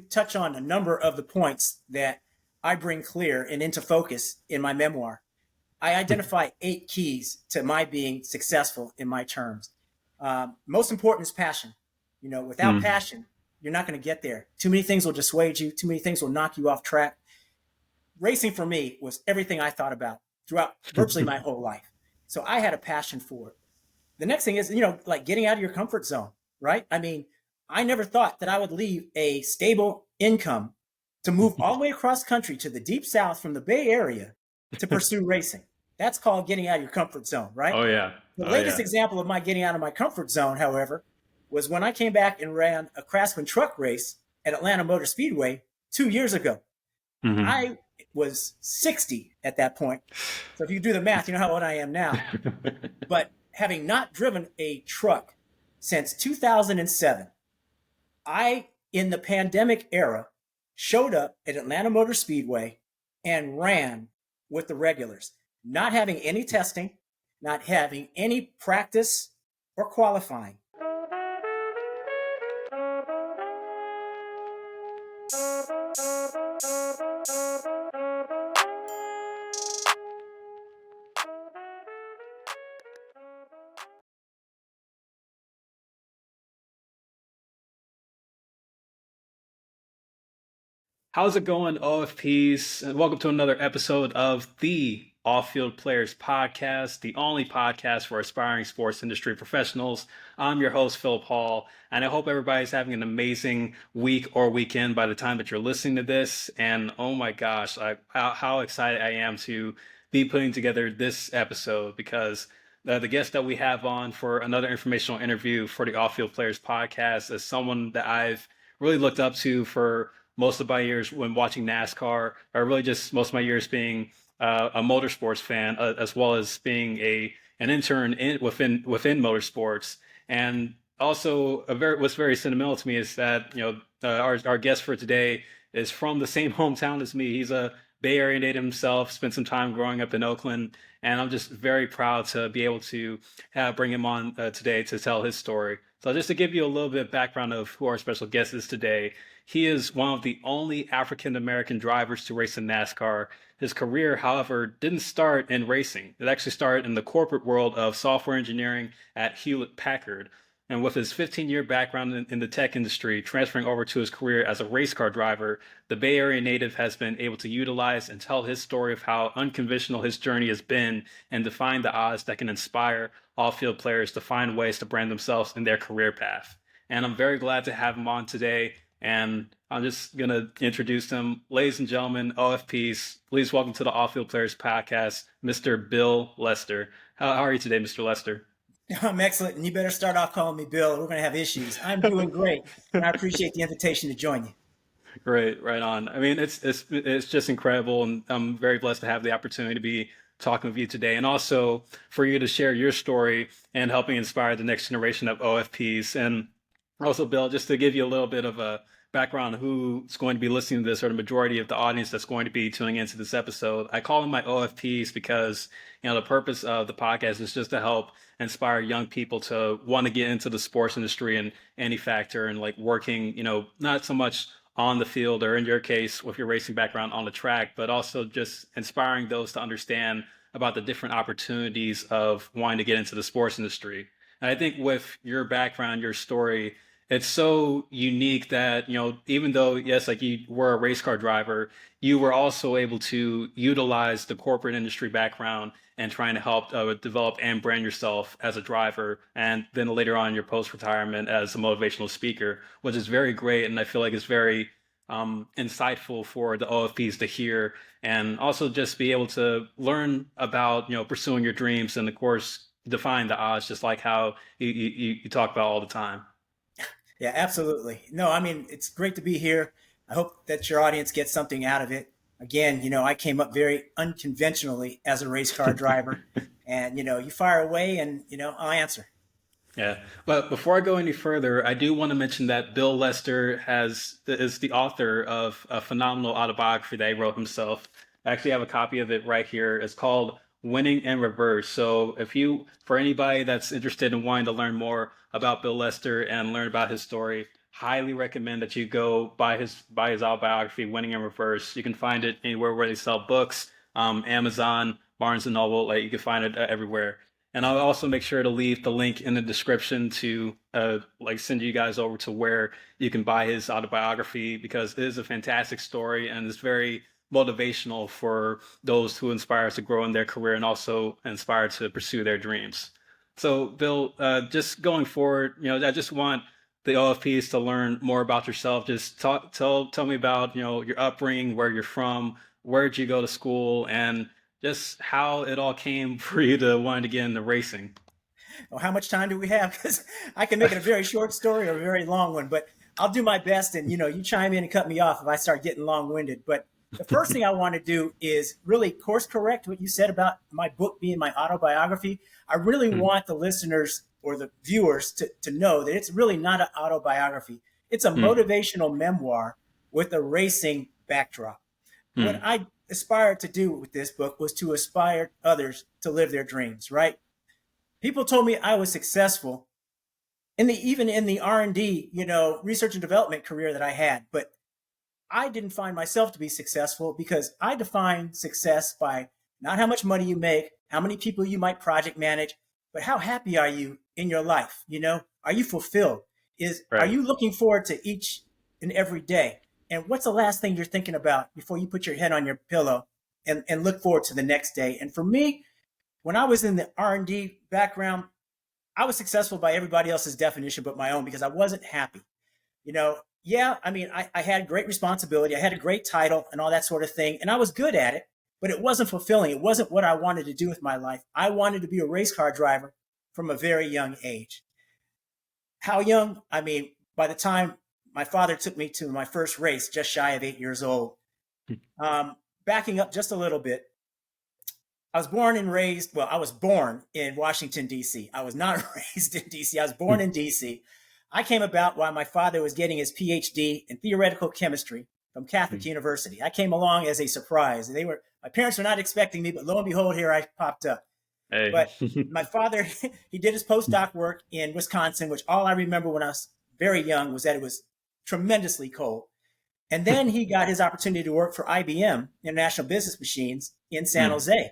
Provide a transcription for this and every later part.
touch on a number of the points that I bring clear and into focus in my memoir. I identify 8 keys to my being successful in my terms. Most important is passion. Without passion, you're not going to get there. Too many things will dissuade you. Too many things will knock you off track. Racing for me was everything I thought about throughout virtually my whole life. So I had a passion for it. The next thing is, like getting out of your comfort zone, right? I mean, I never thought that I would leave a stable income to move all the way across country to the deep South from the Bay Area to pursue racing. That's called getting out of your comfort zone, right? Oh, yeah. The latest example of my getting out of my comfort zone, however, was when I came back and ran a Craftsman truck race at Atlanta Motor Speedway 2 years ago. I was 60 at that point. So if you do the math, you know how old I am now. But having not driven a truck since 2007, I, in the pandemic era, showed up at Atlanta Motor Speedway and ran with the regulars, not having any testing, not having any practice or qualifying. How's it going, OFPs? And welcome to another episode of the Off-Field Players Podcast, the only podcast for aspiring sports industry professionals. I'm your host, Philip Hall, and I hope everybody's having an amazing week or weekend by the time that you're listening to this. And oh my gosh, how excited I am to be putting together this episode, because the guest that we have on for another informational interview for the Off-Field Players Podcast is someone that I've really looked up to for most of my years when watching NASCAR, or really just most of my years being a motorsports fan, as well as being an intern within motorsports. And also, what's very sentimental to me is that our guest for today is from the same hometown as me. He's a Bay Area native himself, spent some time growing up in Oakland, and I'm just very proud to be able to bring him on today to tell his story. So just to give you a little bit of background of who our special guest is today, he is one of the only African-American drivers to race in NASCAR. His career, however, didn't start in racing. It actually started in the corporate world of software engineering at Hewlett-Packard. And with his 15-year background in the tech industry, transferring over to his career as a race car driver, the Bay Area native has been able to utilize and tell his story of how unconventional his journey has been and defying the odds that can inspire off-field players to find ways to brand themselves in their career path. And I'm very glad to have him on today. And I'm just going to introduce him. Ladies and gentlemen, OFPs, please welcome to the Off-Field Players Podcast, Mr. Bill Lester. How are you today, Mr. Lester? I'm excellent, and you better start off calling me Bill. We're going to have issues. I'm doing great, and I appreciate the invitation to join you. Great, right on. I mean, it's just incredible, and I'm very blessed to have the opportunity to be talking with you today, and also for you to share your story and helping inspire the next generation of OFPs. And also, Bill, just to give you a little bit of a background on who's going to be listening to this, or the majority of the audience that's going to be tuning into this episode, I call them my OFPs because the purpose of the podcast is just to help inspire young people to want to get into the sports industry in any factor, and like working, not so much on the field, or in your case with your racing background, on the track, but also just inspiring those to understand about the different opportunities of wanting to get into the sports industry. And I think with your background, your story, it's so unique that, even though, yes, like you were a race car driver, you were also able to utilize the corporate industry background and trying to help develop and brand yourself as a driver. And then later on in your post-retirement as a motivational speaker, which is very great. And I feel like it's very insightful for the OFPs to hear, and also just be able to learn about, pursuing your dreams and, of course, defying the odds, just like how you talk about all the time. Yeah, absolutely. No, I mean, it's great to be here. I hope that your audience gets something out of it. Again, I came up very unconventionally as a race car driver, and, you fire away and, I'll answer. Yeah. But before I go any further, I do want to mention that Bill Lester is the author of a phenomenal autobiography that he wrote himself. I actually have a copy of it right here. It's called Winning in Reverse. So for anybody that's interested in wanting to learn more about Bill Lester and learn about his story, highly recommend that you go buy his autobiography, Winning in Reverse. You can find it anywhere where they sell books, Amazon, Barnes and Noble. Like you can find it everywhere. And I'll also make sure to leave the link in the description to like send you guys over to where you can buy his autobiography, because it is a fantastic story and it's very motivational for those who inspire to grow in their career and also inspire to pursue their dreams. So, Bill, just going forward, I just want the OFPs to learn more about yourself. Just tell me about, your upbringing, where you're from, where did you go to school, and just how it all came for you to want to get into racing. Well, how much time do we have? Because I can make it a very short story or a very long one, but I'll do my best. And, you chime in and cut me off if I start getting long-winded. But the first thing I want to do is really course correct what you said about my book being my autobiography. I really want the listeners or the viewers to know that it's really not an autobiography. It's a motivational memoir with a racing backdrop. What I aspired to do with this book was to inspire others to live their dreams, right? People told me I was successful even in the R&D, research and development career that I had, but I didn't find myself to be successful because I define success by not how much money you make, how many people you might project manage, but how happy are you in your life? Are you fulfilled? Are you looking forward to each and every day? And what's the last thing you're thinking about before you put your head on your pillow and look forward to the next day? And for me, when I was in the R&D background, I was successful by everybody else's definition but my own, because I wasn't happy. I had great responsibility. I had a great title and all that sort of thing. And I was good at it, but it wasn't fulfilling. It wasn't what I wanted to do with my life. I wanted to be a race car driver from a very young age. How young? By the time my father took me to my first race, just shy of 8 years old. Backing up just a little bit, I was born in Washington, D.C. I was not raised in D.C. I was born in D.C. I came about while my father was getting his PhD in theoretical chemistry from Catholic University. I came along as a surprise. My parents were not expecting me, but lo and behold, here I popped up. Hey. But my father, he did his postdoc work in Wisconsin, which all I remember when I was very young was that it was tremendously cold. And then he got his opportunity to work for IBM, International Business Machines, in San Jose.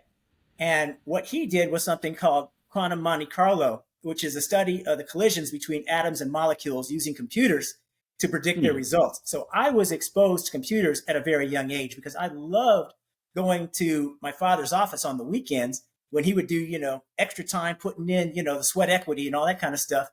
And what he did was something called quantum Monte Carlo, which is a study of the collisions between atoms and molecules using computers to predict their results. So I was exposed to computers at a very young age because I loved going to my father's office on the weekends when he would do, extra time putting in, the sweat equity and all that kind of stuff.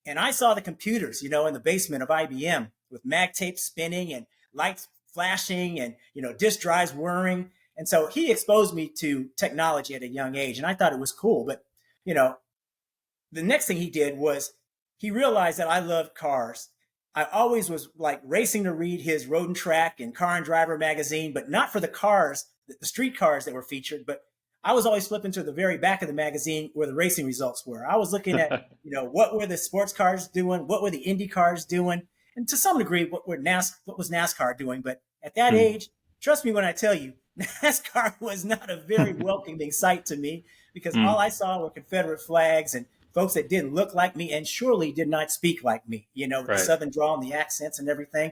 And I saw the computers, in the basement of IBM with mag tape spinning and lights flashing and, disk drives whirring. And so he exposed me to technology at a young age. And I thought it was cool. But, the next thing he did was he realized that I loved cars. I always was like racing to read his Road and Track and Car and Driver magazine, but not for the cars, the street cars that were featured, but I was always flipping to the very back of the magazine where the racing results were. I was looking at, what were the sports cars doing? What were the Indy cars doing? And to some degree, what was NASCAR doing? But at that age, trust me when I tell you, NASCAR was not a very welcoming sight to me because all I saw were Confederate flags and folks that didn't look like me and surely did not speak like me, with the Southern drawl and the accents and everything.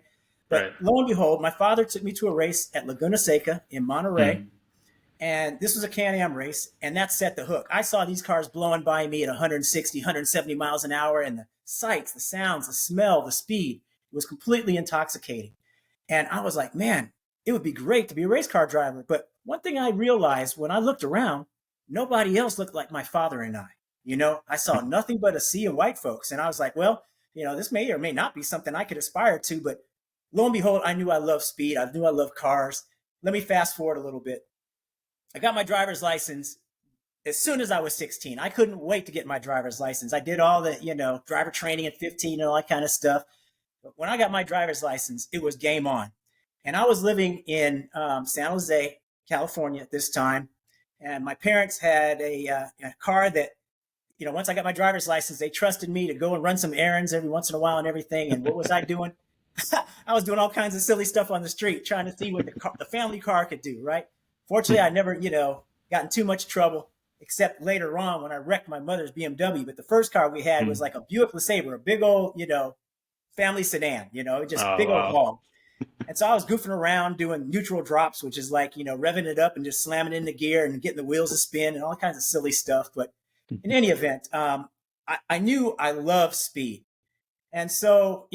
But lo and behold, my father took me to a race at Laguna Seca in Monterey. And this was a Can-Am race, and that set the hook. I saw these cars blowing by me at 160, 170 miles an hour, and the sights, the sounds, the smell, the speed, it was completely intoxicating. And I was like, man, it would be great to be a race car driver. But one thing I realized when I looked around, nobody else looked like my father and I. I saw nothing but a sea of white folks. And I was like, well, this may or may not be something I could aspire to. But lo and behold, I knew I loved speed. I knew I loved cars. Let me fast forward a little bit. I got my driver's license as soon as I was 16. I couldn't wait to get my driver's license. I did all the, driver training at 15 and all that kind of stuff. But when I got my driver's license, it was game on. And I was living in San Jose, California at this time. And my parents had a car that, once I got my driver's license, they trusted me to go and run some errands every once in a while and everything. And what was I doing? I was doing all kinds of silly stuff on the street, trying to see what the family car could do, right? Fortunately, I never, got in too much trouble, except later on when I wrecked my mother's BMW. But the first car we had was like a Buick LeSabre, a big old, family sedan, just Oh, big old wow. hog. And so I was goofing around doing neutral drops, which is like, revving it up and just slamming in the gear and getting the wheels to spin and all kinds of silly stuff. But in any event, I knew I loved speed. And so,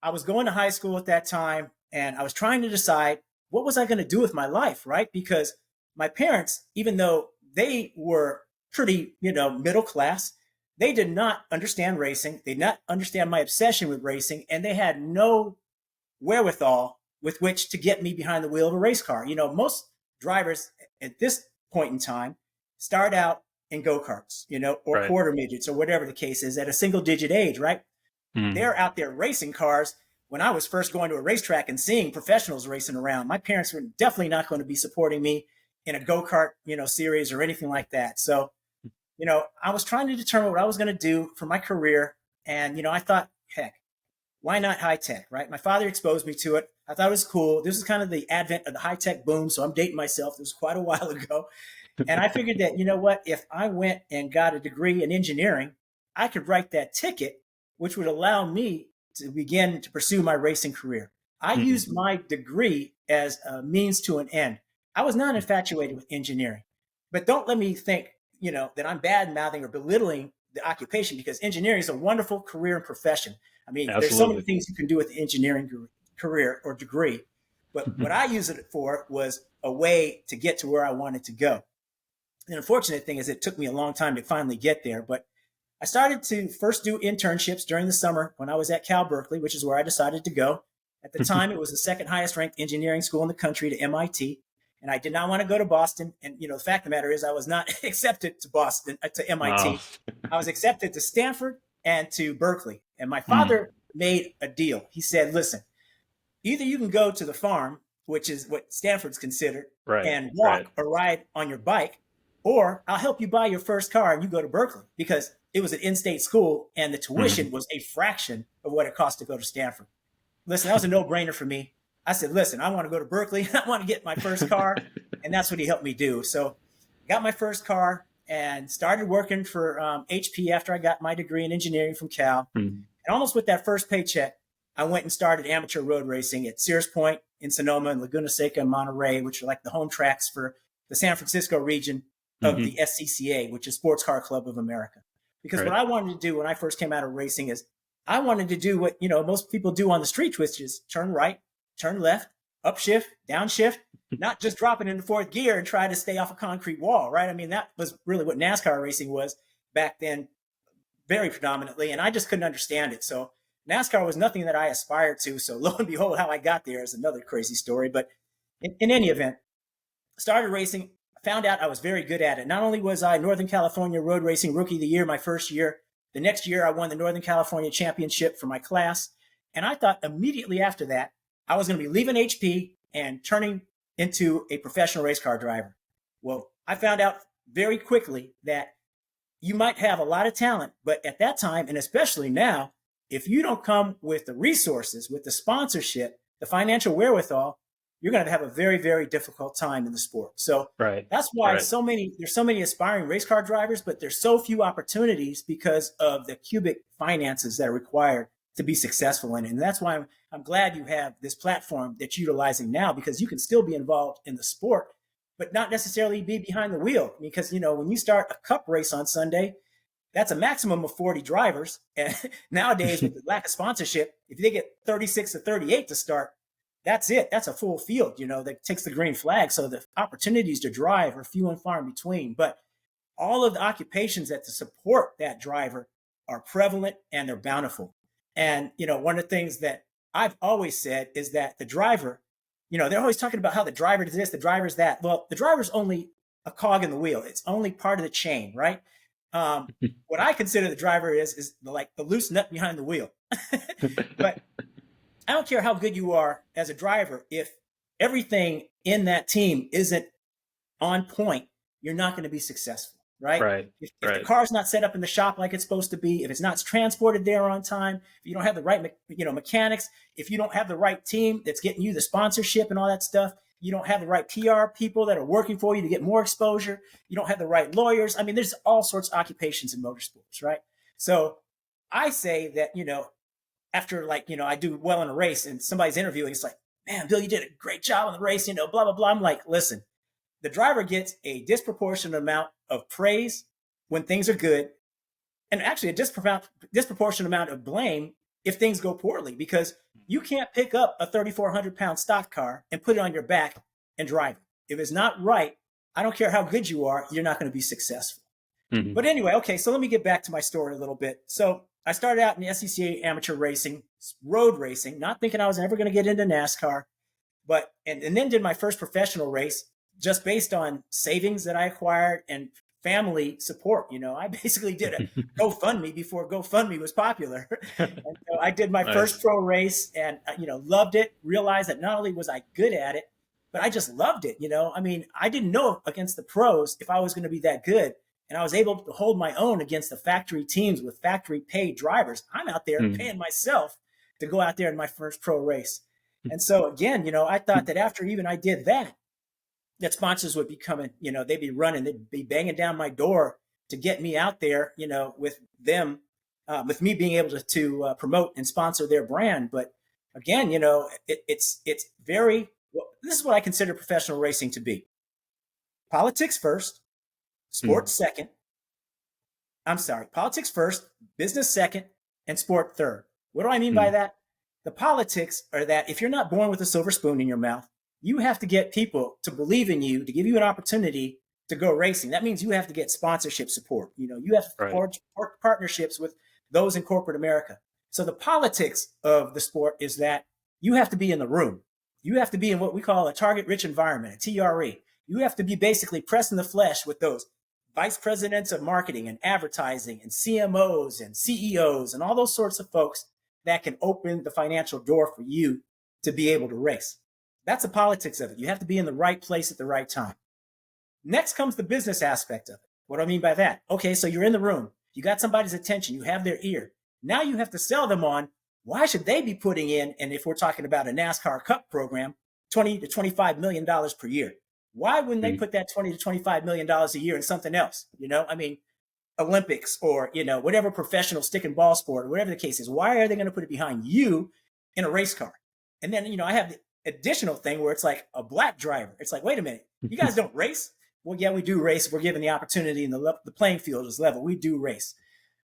I was going to high school at that time and I was trying to decide what was I going to do with my life, right? Because my parents, even though they were pretty, middle class, they did not understand racing. They did not understand my obsession with racing, and they had no wherewithal with which to get me behind the wheel of a race car. Most drivers at this point in time start out in go-karts, or Right. quarter midgets or whatever the case is at a single digit age, right? Mm. They're out there racing cars. When I was first going to a racetrack and seeing professionals racing around, my parents were definitely not going to be supporting me in a go-kart, series or anything like that. So, I was trying to determine what I was going to do for my career. And, I thought, heck, why not high tech, right? My father exposed me to it. I thought it was cool. This is kind of the advent of the high tech boom. So I'm dating myself. This was quite a while ago. And I figured that, what, if I went and got a degree in engineering, I could write that ticket, which would allow me to begin to pursue my racing career. I used my degree as a means to an end. I was not infatuated with engineering, but don't let me think, that I'm bad mouthing or belittling the occupation, because engineering is a wonderful career and profession. I mean, there's so many Absolutely. things you can do with the engineering career or degree, but what I used it for was a way to get to where I wanted to go. The unfortunate thing is it took me a long time to finally get there, but I started to first do internships during the summer when I was at Berkeley, which is where I decided to go. At the time, it was the second highest ranked engineering school in the country to MIT. And I did not want to go to Boston. And, the fact of the matter is I was not accepted to Boston, to Wow. MIT. I was accepted to Stanford and to Berkeley. And my Mm. father made a deal. He said, listen, either you can go to the farm, which is what Stanford's considered, Right. and Right. walk or ride on your bike, or I'll help you buy your first car and you go to Berkeley, because it was an in-state school and the tuition was a fraction of what it cost to go to Stanford. Listen, that was a no-brainer for me. I said, listen, I want to go to Berkeley. I want to get my first car. And that's what he helped me do. So I got my first car and started working for HP after I got my degree in engineering from Cal. Mm. And almost with that first paycheck, I went and started amateur road racing at Sears Point in Sonoma and Laguna Seca and Monterey, which are like the home tracks for the San Francisco region of Mhm. the SCCA, which is Sports Car Club of America. Because what Right. I wanted to do when I first came out of racing is I wanted to do what, most people do on the street, which is turn right, turn left, upshift, downshift, not just drop it into fourth gear and try to stay off a concrete wall, right? I mean, that was really what NASCAR racing was back then, very predominantly. And I just couldn't understand it. So NASCAR was nothing that I aspired to. So lo and behold, how I got there is another crazy story. But in any event, started racing, found out I was very good at it. Not only was I Northern California Road Racing Rookie of the Year my first year, the next year I won the Northern California Championship for my class. And I thought immediately after that, I was going to be leaving HP and turning into a professional race car driver. Well, I found out very quickly that you might have a lot of talent, but at that time, and especially now, if you don't come with the resources, with the sponsorship, the financial wherewithal, you're going to have a very, very difficult time in the sport. So Right. that's why Right. there's so many aspiring race car drivers, but there's so few opportunities because of the cubic finances that are required to be successful in it. And that's why I'm glad you have this platform that you're utilizing now, because you can still be involved in the sport, but not necessarily be behind the wheel. Because, when you start a cup race on Sunday, that's a maximum of 40 drivers. And nowadays, with the lack of sponsorship, if they get 36 or 38 to start, that's it. That's a full field, that takes the green flag. So the opportunities to drive are few and far in between. But all of the occupations that to support that driver are prevalent and they're bountiful. And, one of the things that I've always said is that the driver, they're always talking about how the driver does this, the driver's that. Well, the driver's only a cog in the wheel. It's only part of the chain, right? What I consider the driver is like the loose nut behind the wheel. But I don't care how good you are as a driver. If everything in that team isn't on point, you're not going to be successful, right? Right. If the Right. car's not set up in the shop like it's supposed to be, if it's not transported there on time, if you don't have the right, mechanics, if you don't have the right team that's getting you the sponsorship and all that stuff, you don't have the right PR people that are working for you to get more exposure, you don't have the right lawyers. I mean, there's all sorts of occupations in motorsports, right? So I say that, after like, I do well in a race and somebody's interviewing, it's like, man, Bill, you did a great job on the race, blah, blah, blah. I'm like, listen, the driver gets a disproportionate amount of praise when things are good, and actually a disproportionate amount of blame if things go poorly, because you can't pick up a 3,400-pound stock car and put it on your back and drive it. If it's not right, I don't care how good you are, you're not going to be successful. Mm-hmm. But anyway, okay, so let me get back to my story a little bit. So I started out in the SCCA amateur racing, road racing, not thinking I was ever going to get into NASCAR, but and then did my first professional race just based on savings that I acquired and family support. I basically did a GoFundMe before GoFundMe was popular. And so I did my first pro race and, loved it, realized that not only was I good at it, but I just loved it. I didn't know against the pros if I was going to be that good. And I was able to hold my own against the factory teams with factory paid drivers. I'm out there paying myself to go out there in my first pro race. And so again, I thought that after even I did that sponsors would be coming, they'd be running, they'd be banging down my door to get me out there, with them, with me being able to promote and sponsor their brand. But again, it's very, this is what I consider professional racing to be. Politics first, sports second. I'm sorry, politics first, business second, and sport third. What do I mean by that? The politics are that if you're not born with a silver spoon in your mouth, you have to get people to believe in you, to give you an opportunity to go racing. That means you have to get sponsorship support. You have to forge partnerships with those in corporate America. So the politics of the sport is that you have to be in the room. You have to be in what we call a target-rich environment, a TRE. You have to be basically pressing the flesh with those vice presidents of marketing and advertising and CMOs and CEOs and all those sorts of folks that can open the financial door for you to be able to race. That's the politics of it. You have to be in the right place at the right time. Next comes the business aspect of it. What do I mean by that? Okay, so you're in the room. You got somebody's attention. You have their ear. Now you have to sell them on why should they be putting in, and if we're talking about a NASCAR Cup program, $20 to $25 million per year. Why wouldn't they put that $20 to $25 million a year in something else? Olympics or, whatever professional stick and ball sport or whatever the case is. Why are they going to put it behind you in a race car? And then, I have the additional thing where it's like a black driver. It's like, wait a minute, you guys don't race? Well, yeah, we do race. We're given the opportunity and the playing field is level. We do race.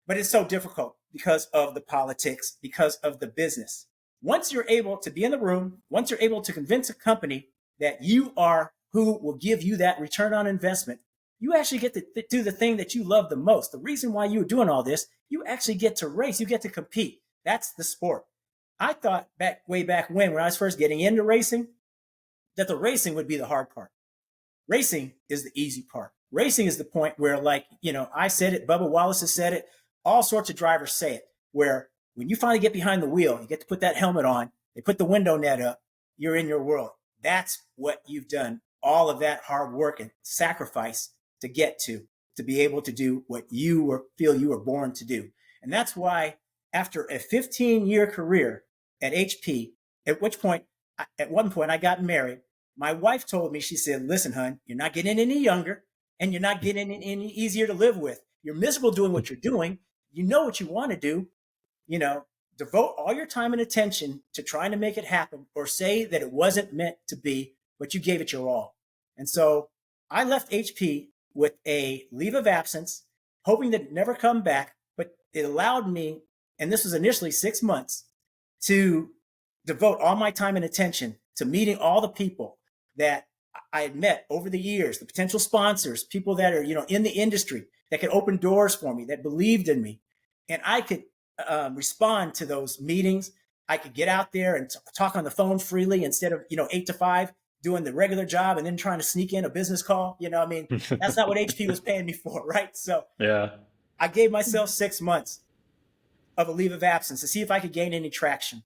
But it's so difficult because of the politics, because of the business. Once you're able to be in the room, once you're able to convince a company that you are who will give you that return on investment, you actually get to do the thing that you love the most. The reason why you're doing all this, you actually get to race. You get to compete. That's the sport. I thought way back when I was first getting into racing, that the racing would be the hard part. Racing is the easy part. Racing is the point where, I said it, Bubba Wallace has said it, all sorts of drivers say it, where when you finally get behind the wheel, you get to put that helmet on, they put the window net up, you're in your world. That's what you've done, all of that hard work and sacrifice to get to be able to do what you feel you were born to do. And that's why after a 15-year career at HP, at one point I got married, my wife told me, she said, listen, hon, you're not getting any younger and you're not getting any easier to live with. You're miserable doing what you're doing. You know what you want to do, devote all your time and attention to trying to make it happen, or say that it wasn't meant to be, but you gave it your all. And so I left HP with a leave of absence, hoping that it never come back, but it allowed me, and this was initially 6 months, to devote all my time and attention to meeting all the people that I had met over the years, the potential sponsors, people that are, in the industry that could open doors for me, that believed in me. And I could respond to those meetings. I could get out there and talk on the phone freely instead of, 8 to 5, doing the regular job and then trying to sneak in a business call. That's not what HP was paying me for, right? So yeah, I gave myself 6 months of a leave of absence to see if I could gain any traction.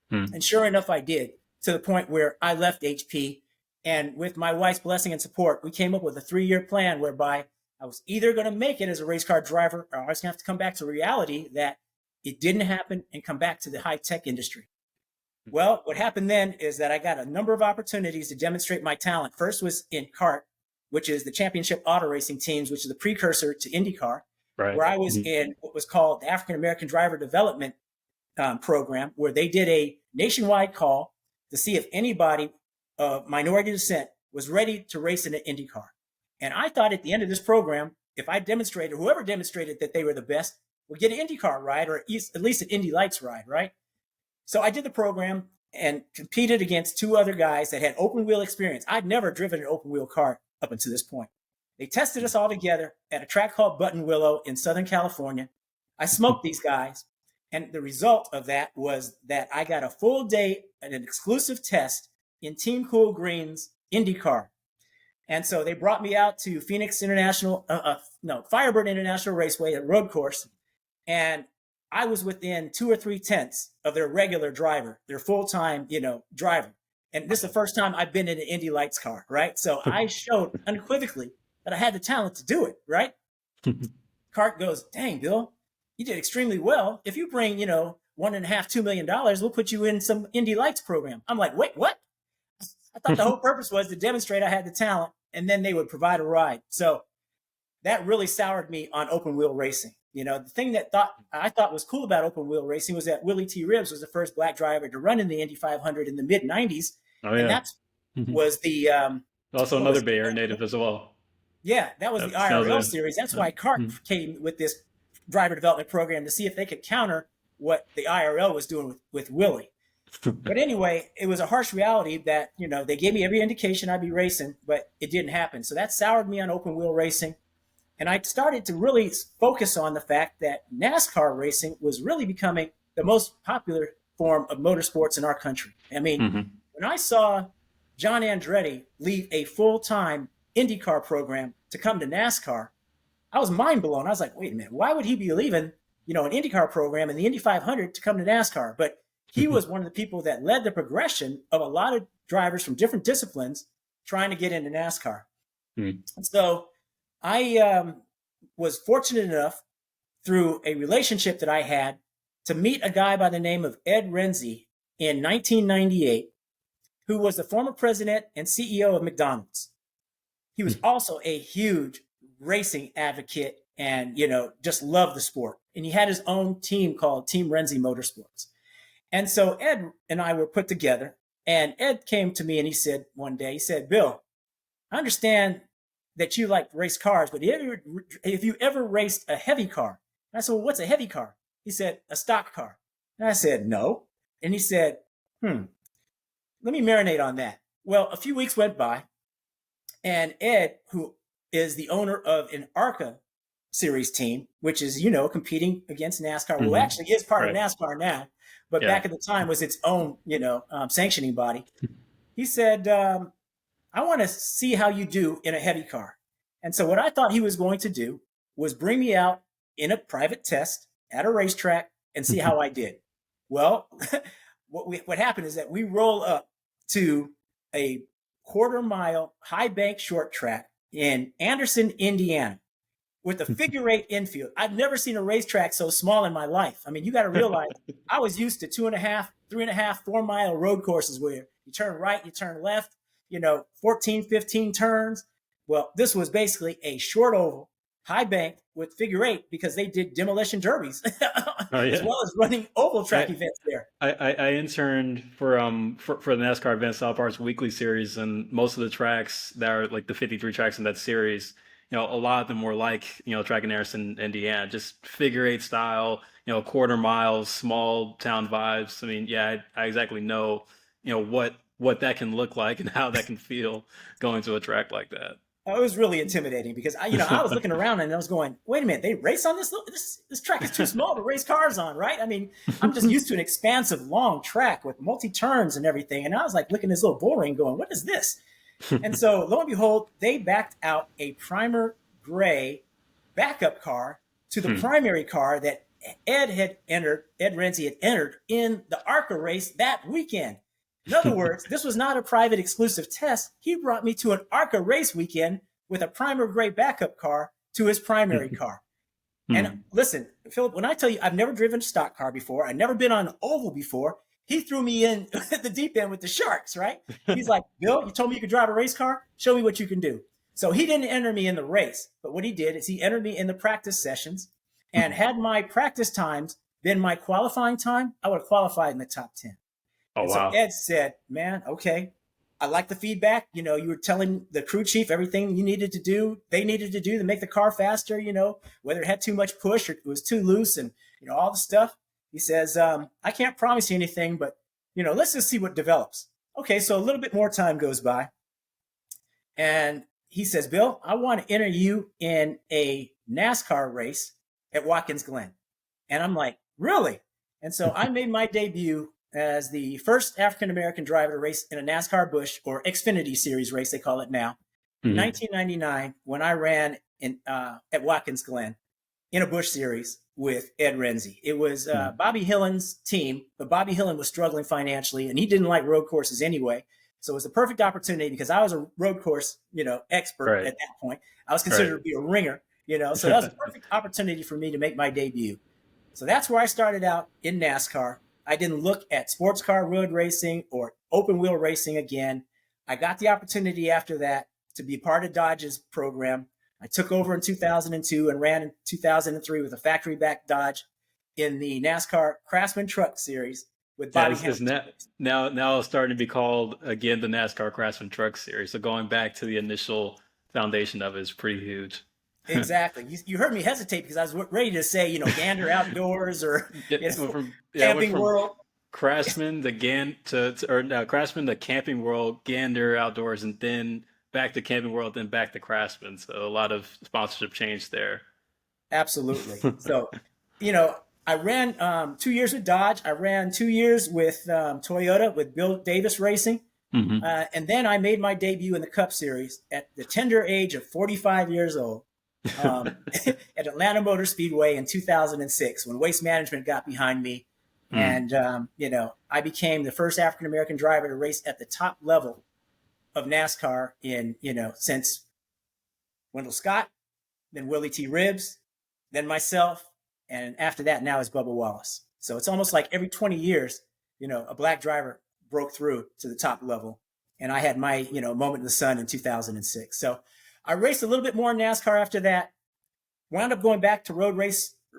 And sure enough, I did, to the point where I left HP. And with my wife's blessing and support, we came up with a 3-year plan whereby I was either going to make it as a race car driver, or I was going to have to come back to reality that it didn't happen and come back to the high-tech industry. Well, what happened then is that I got a number of opportunities to demonstrate my talent. First was in CART, which is the Championship Auto Racing Teams, which is the precursor to IndyCar, where I was in what was called the African American Driver Development program where they did a nationwide call to see if anybody of minority descent was ready to race in an IndyCar. And I thought at the end of this program, if I demonstrated, whoever demonstrated that they were the best would get an IndyCar ride, or at least an Indy Lights ride, right? So I did the program and competed against two other guys that had open wheel experience. I'd never driven an open wheel car up until this point. They tested us all together at a track called Button Willow in Southern California. I smoked these guys. And the result of that was that I got a full day and an exclusive test in Team Cool Green's IndyCar. And so they brought me out to Phoenix Firebird International Raceway, a road course. And I was within 2 or 3 tenths of their regular driver, their full-time, driver. And this is the first time I've been in an Indy Lights car, right? So I showed unequivocally that I had the talent to do it, right? Cart goes, dang, Bill, you did extremely well. If you bring, $1.5–2 million, we'll put you in some Indy Lights program. I'm like, wait, what? I thought the whole purpose was to demonstrate I had the talent, and then they would provide a ride. So that really soured me on open wheel racing. The thing that I thought was cool about open wheel racing was that Willie T. Ribbs was the first black driver to run in the Indy 500 in the mid '90s. Oh, yeah. And that was the also another Bay Area native as well. Yeah, that was the IRL series. That's why CART came with this driver development program to see if they could counter what the IRL was doing with Willie. But anyway, it was a harsh reality that, they gave me every indication I'd be racing, but it didn't happen. So that soured me on open wheel racing. And I started to really focus on the fact that NASCAR racing was really becoming the most popular form of motorsports in our country. I mean, when I saw John Andretti leave a full-time IndyCar program to come to NASCAR, I was mind blown. I was like, wait a minute, why would he be leaving, an IndyCar program in the Indy 500 to come to NASCAR? But he was one of the people that led the progression of a lot of drivers from different disciplines trying to get into NASCAR. And so I was fortunate enough through a relationship that I had to meet a guy by the name of Ed Renzi in 1998, who was the former president and CEO of McDonald's. He was also a huge racing advocate and, just loved the sport. And he had his own team called Team Renzi Motorsports. And so Ed and I were put together, and Ed came to me and he said one day, Bill, I understand that you like race cars, but if you ever raced a heavy car? And I said, well, what's a heavy car? He said, a stock car. And I said, no. And he said, let me marinate on that. Well, a few weeks went by, and Ed, who is the owner of an ARCA series team, which is, competing against NASCAR, who actually is part of NASCAR now, but back at the time was its own, sanctioning body. He said, I want to see how you do in a heavy car. And so what I thought he was going to do was bring me out in a private test at a racetrack and see how I did. Well, what happened is that we roll up to a quarter-mile high bank short track in Anderson, Indiana, with a figure-8 infield. I've never seen a racetrack so small in my life. I mean, you got to realize I was used to 2.5, 3.5, 4-mile road courses where you turn right, you turn left, 14, 15 turns. Well, this was basically a short oval, high bank with figure-8 because they did demolition derbies as well as running oval track events there. I interned for the NASCAR Advanced Style Parts Weekly series, and most of the tracks that are like the 53 tracks in that series, a lot of them were like, track in Anderson, Indiana, just figure-8 style, quarter miles, small town vibes. I mean, I exactly know, what that can look like and how that can feel going to a track like that. It was really intimidating because I was looking around and I was going, wait a minute, they race on this? This track is too small to race cars on, right? I mean, I'm just used to an expansive, long track with multi-turns and everything. And I was like looking at this little bull ring going, what is this? And so lo and behold, they backed out a primer gray backup car to the primary car that Ed Renzi had entered in the ARCA race that weekend. In other words, this was not a private exclusive test. He brought me to an ARCA race weekend with a primer gray backup car to his primary car. And listen, Philip, when I tell you I've never driven a stock car before, I've never been on an oval before, he threw me in at the deep end with the sharks, right? He's like, Bill, you told me you could drive a race car? Show me what you can do. So he didn't enter me in the race, but what he did is he entered me in the practice sessions and had my practice times been my qualifying time, I would have qualified in the top 10. Oh, And so wow. Ed said, man, okay, I like the feedback. You were telling the crew chief everything you needed to do, they needed to do to make the car faster, whether it had too much push or it was too loose and, all the stuff. He says, I can't promise you anything, but, let's just see what develops. Okay, so a little bit more time goes by. And he says, Bill, I want to enter you in a NASCAR race at Watkins Glen. And I'm like, really? And so I made my debut as the first African-American driver to race in a NASCAR Busch or Xfinity Series race, they call it now, in 1999, when I ran at Watkins Glen in a Busch Series with Ed Renzi. It was Bobby Hillen's team, but Bobby Hillen was struggling financially, and he didn't like road courses anyway. So it was a perfect opportunity because I was a road course, expert at that point. I was considered to be a ringer, so that was a perfect opportunity for me to make my debut. So that's where I started out in NASCAR. I didn't look at sports car road racing or open wheel racing again. I got the opportunity after that to be part of Dodge's program. I took over in 2002 and ran in 2003 with a factory back Dodge in the NASCAR Craftsman Truck Series with Bobby Hamilton. Now it's starting to be called again the NASCAR Craftsman Truck Series. So going back to the initial foundation of it is pretty huge. Exactly. You heard me hesitate because I was ready to say, Gander Outdoors or Camping World. Craftsman Craftsman to Camping World, Gander Outdoors, and then back to Camping World, then back to Craftsman. So a lot of sponsorship change there. Absolutely. So, I ran 2 years with Dodge. I ran 2 years with Toyota with Bill Davis Racing. And then I made my debut in the Cup Series at the tender age of 45 years old at Atlanta Motor Speedway in 2006 when Waste Management got behind me. And, I became the first African-American driver to race at the top level of NASCAR since Wendell Scott, then Willie T. Ribbs, then myself. And after that, now is Bubba Wallace. So it's almost like every 20 years, a black driver broke through to the top level. And I had my, moment in the sun in 2006. So I raced a little bit more in NASCAR after that, wound up going back to road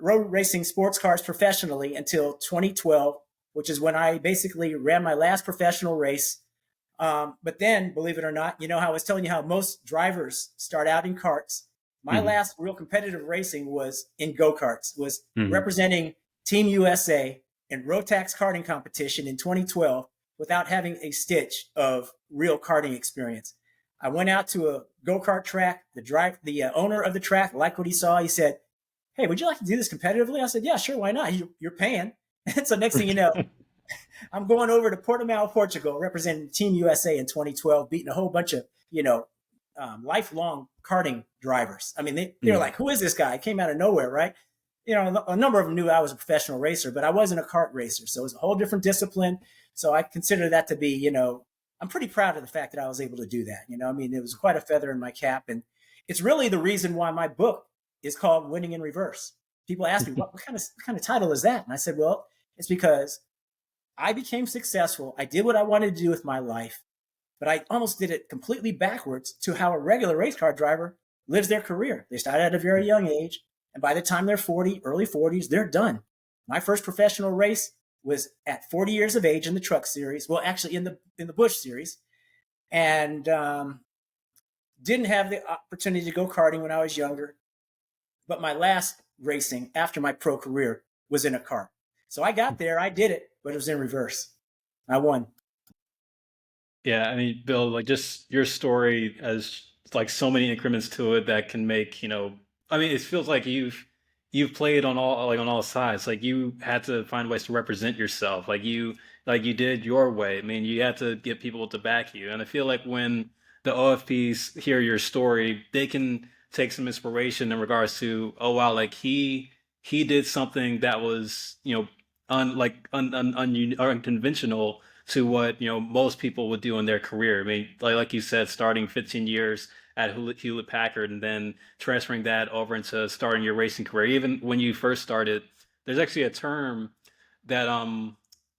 racing sports cars professionally until 2012, which is when I basically ran my last professional race. But then, believe it or not, how I was telling you how most drivers start out in karts. My last real competitive racing was in go-karts, was representing Team USA in Rotax karting competition in 2012 without having a stitch of real karting experience. I went out to a go-kart track. The owner of the track liked what he saw. He said, hey, would you like to do this competitively? I said, yeah, sure, why not? You're paying. And so next thing you know, I'm going over to Portimao, Portugal, representing Team USA in 2012, beating a whole bunch of, lifelong karting drivers. I mean, they were like, who is this guy? It came out of nowhere, right? A number of them knew I was a professional racer, but I wasn't a kart racer. So it was a whole different discipline. So I consider that to be, I'm pretty proud of the fact that I was able to do that. It was quite a feather in my cap. And it's really the reason why my book is called Winning in Reverse. People ask me, what kind of title is that? And I said, well, it's because I became successful. I did what I wanted to do with my life, but I almost did it completely backwards to how a regular race car driver lives their career. They start at a very young age, and by the time they're 40, early 40s, they're done. My first professional race was at 40 years of age in the truck series. Well, actually in the Busch series, and didn't have the opportunity to go karting when I was younger. But my last racing after my pro career was in a kart. So I got there, I did it, but it was in reverse. I won. Yeah, I mean, Bill, like just your story has like so many increments to it that can make, it feels like you've played on all sides. Like you had to find ways to represent yourself. Like you did your way. I mean, you had to get people to back you. And I feel like when the OFPs hear your story, they can take some inspiration in regards to, oh wow, like he did something that was, unconventional to what most people would do in their career. I mean, like you said, starting 15 years at Hewlett-Packard and then transferring that over into starting your racing career. Even when you first started, there's actually a term that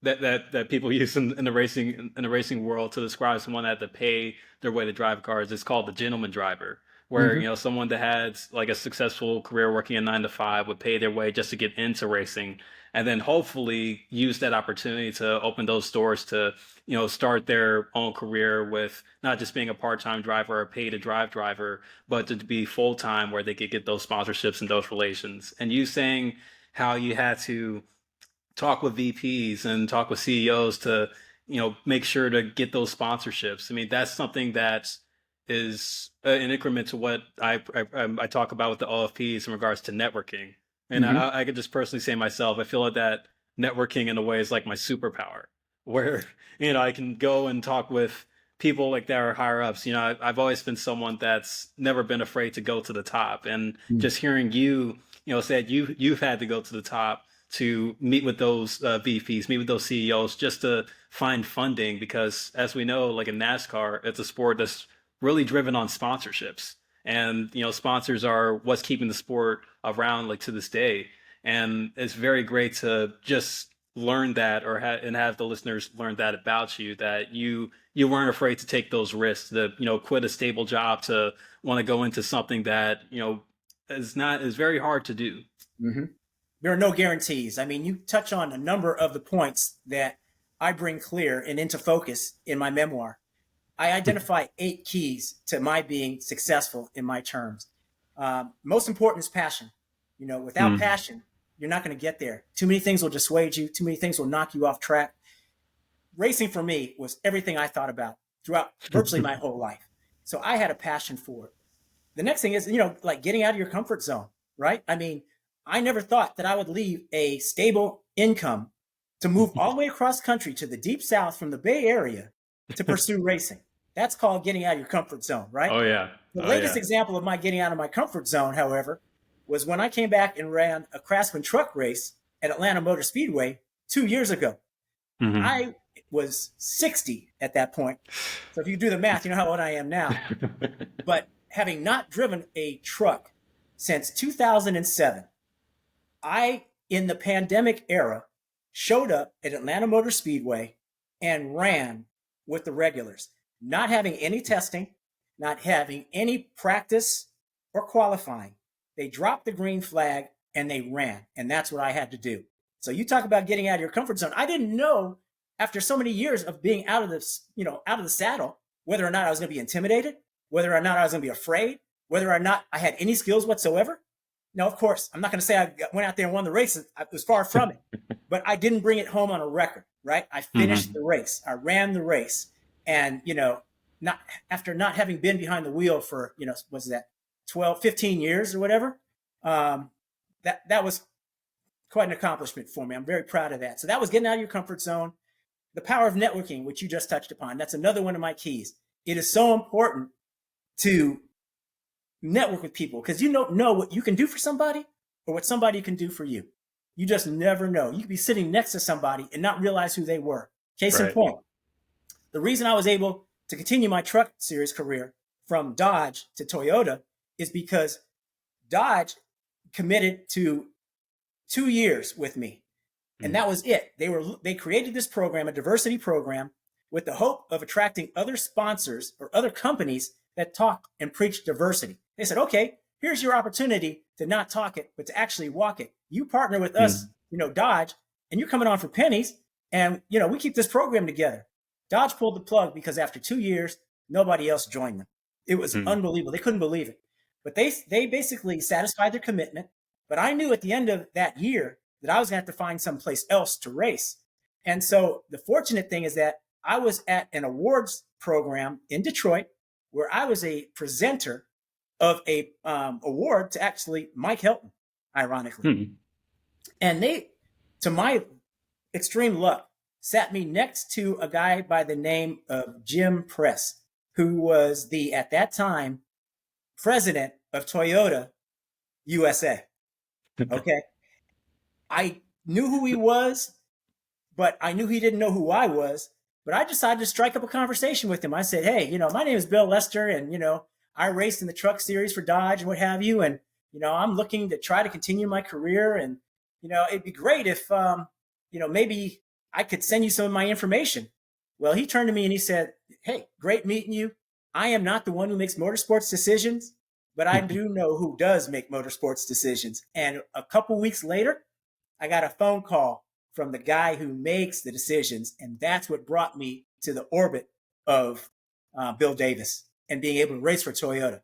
that people use in the racing world to describe someone that had to pay their way to drive cars. It's called the gentleman driver, where someone that had like a successful career working a 9 to 5 would pay their way just to get into racing. and then hopefully use that opportunity to open those doors to, start their own career with not just being a part-time driver or a pay-to-drive driver, but to be full-time where they could get those sponsorships and those relations. And you saying how you had to talk with VPs and talk with CEOs to, make sure to get those sponsorships. I mean, that's something that is an increment to what I talk about with the OFPs in regards to networking. And Hmm. I could just personally say myself, I feel like that networking in a way is like my superpower, where, I can go and talk with people like that are higher ups. I've always been someone that's never been afraid to go to the top. And just hearing you, say that you've had to go to the top to meet with those VPs, meet with those CEOs, just to find funding, because as we know, like in NASCAR, it's a sport that's really driven on sponsorships, and sponsors are what's keeping the sport around like to this day. And it's very great to just learn that, or and have the listeners learn that about you, that you weren't afraid to take those risks, to quit a stable job to want to go into something that is very hard to do. Hmm. There are no guarantees. I mean, you touch on a number of the points that I bring clear and into focus in my memoir. I identify 8 keys to my being successful in my terms. Most important is passion. Without Mm. passion, you're not going to get there. Too many things will dissuade you. Too many things will knock you off track. Racing for me was everything I thought about throughout virtually my whole life. So I had a passion for it. The next thing is, like getting out of your comfort zone, right? I mean, I never thought that I would leave a stable income to move all the way across country to the deep south from the Bay Area to pursue racing. That's called getting out of your comfort zone, right? Oh yeah. The Oh latest yeah. example of my getting out of my comfort zone, however, was when I came back and ran a Craftsman truck race at Atlanta Motor Speedway 2 years ago. Hmm. I was 60 at that point. So if you do the math, you know how old I am now. But having not driven a truck since 2007, I, in the pandemic era, showed up at Atlanta Motor Speedway and ran with the regulars, not having any testing, not having any practice or qualifying. They dropped the green flag and they ran, and that's what I had to do. So you talk about getting out of your comfort zone. I didn't know, after so many years of being out of this, out of the saddle, whether or not I was going to be intimidated, whether or not I was going to be afraid, whether or not I had any skills whatsoever. No, of course, I'm not going to say I went out there and won the race. I was far from it, but I didn't bring it home on a record, right? I finished Hmm. the race. I ran the race. And, not after not having been behind the wheel for, was that 12, 15 years or whatever, that was quite an accomplishment for me. I'm very proud of that. So that was getting out of your comfort zone. The power of networking, which you just touched upon, that's another one of my keys. It is so important to network with people, because you don't know what you can do for somebody or what somebody can do for you. You just never know. You could be sitting next to somebody and not realize who they were. Case in Right. point, the reason I was able to continue my truck series career from Dodge to Toyota is because Dodge committed to 2 years with me. And that was it. They created this program, a diversity program, with the hope of attracting other sponsors or other companies that talk and preach diversity. They said, okay, here's your opportunity to not talk it, but to actually walk it. You partner with us, Mm. Dodge, and you're coming on for pennies. And, we keep this program together. Dodge pulled the plug because after 2 years, nobody else joined them. It was Mm. unbelievable. They couldn't believe it. But they basically satisfied their commitment. But I knew at the end of that year that I was going to have to find someplace else to race. And so the fortunate thing is that I was at an awards program in Detroit where I was a presenter of a award to actually Mike Helton, ironically. Mm. And they, to my extreme luck, sat me next to a guy by the name of Jim Press, who was at that time, president of Toyota USA. Okay. I knew who he was, but I knew he didn't know who I was. But I decided to strike up a conversation with him. I said, hey, my name is Bill Lester, and, I raced in the truck series for Dodge and what have you. And, I'm looking to try to continue my career. And, it'd be great if, maybe I could send you some of my information. Well, he turned to me and he said, hey, great meeting you. I am not the one who makes motorsports decisions, but I do know who does make motorsports decisions. And a couple weeks later, I got a phone call from the guy who makes the decisions. And that's what brought me to the orbit of Bill Davis and being able to race for Toyota. And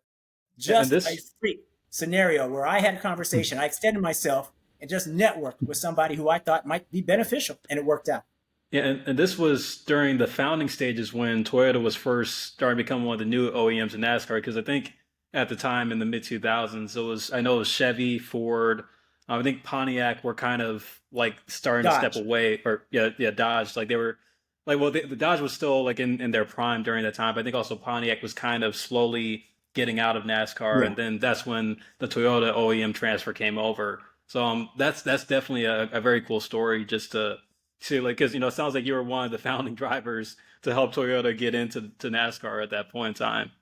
Just a this, freak scenario where I had a conversation. I extended myself and just networked with somebody who I thought might be beneficial, and it worked out. yeah, and this was during the founding stages when Toyota was first starting to become one of the new OEMs in NASCAR. Because I think at the time in the mid 2000s, I know it was Chevy, Ford, I think Pontiac were kind of like starting to step Dodge. away, or yeah, Dodge. Like they were, like well, the Dodge was still like in their prime during that time. But I think also Pontiac was kind of slowly getting out of NASCAR, Yeah. and then that's when the Toyota OEM transfer came over. So that's definitely a very cool story just to see, like, because it sounds like you were one of the founding drivers to help Toyota get into NASCAR at that point in time.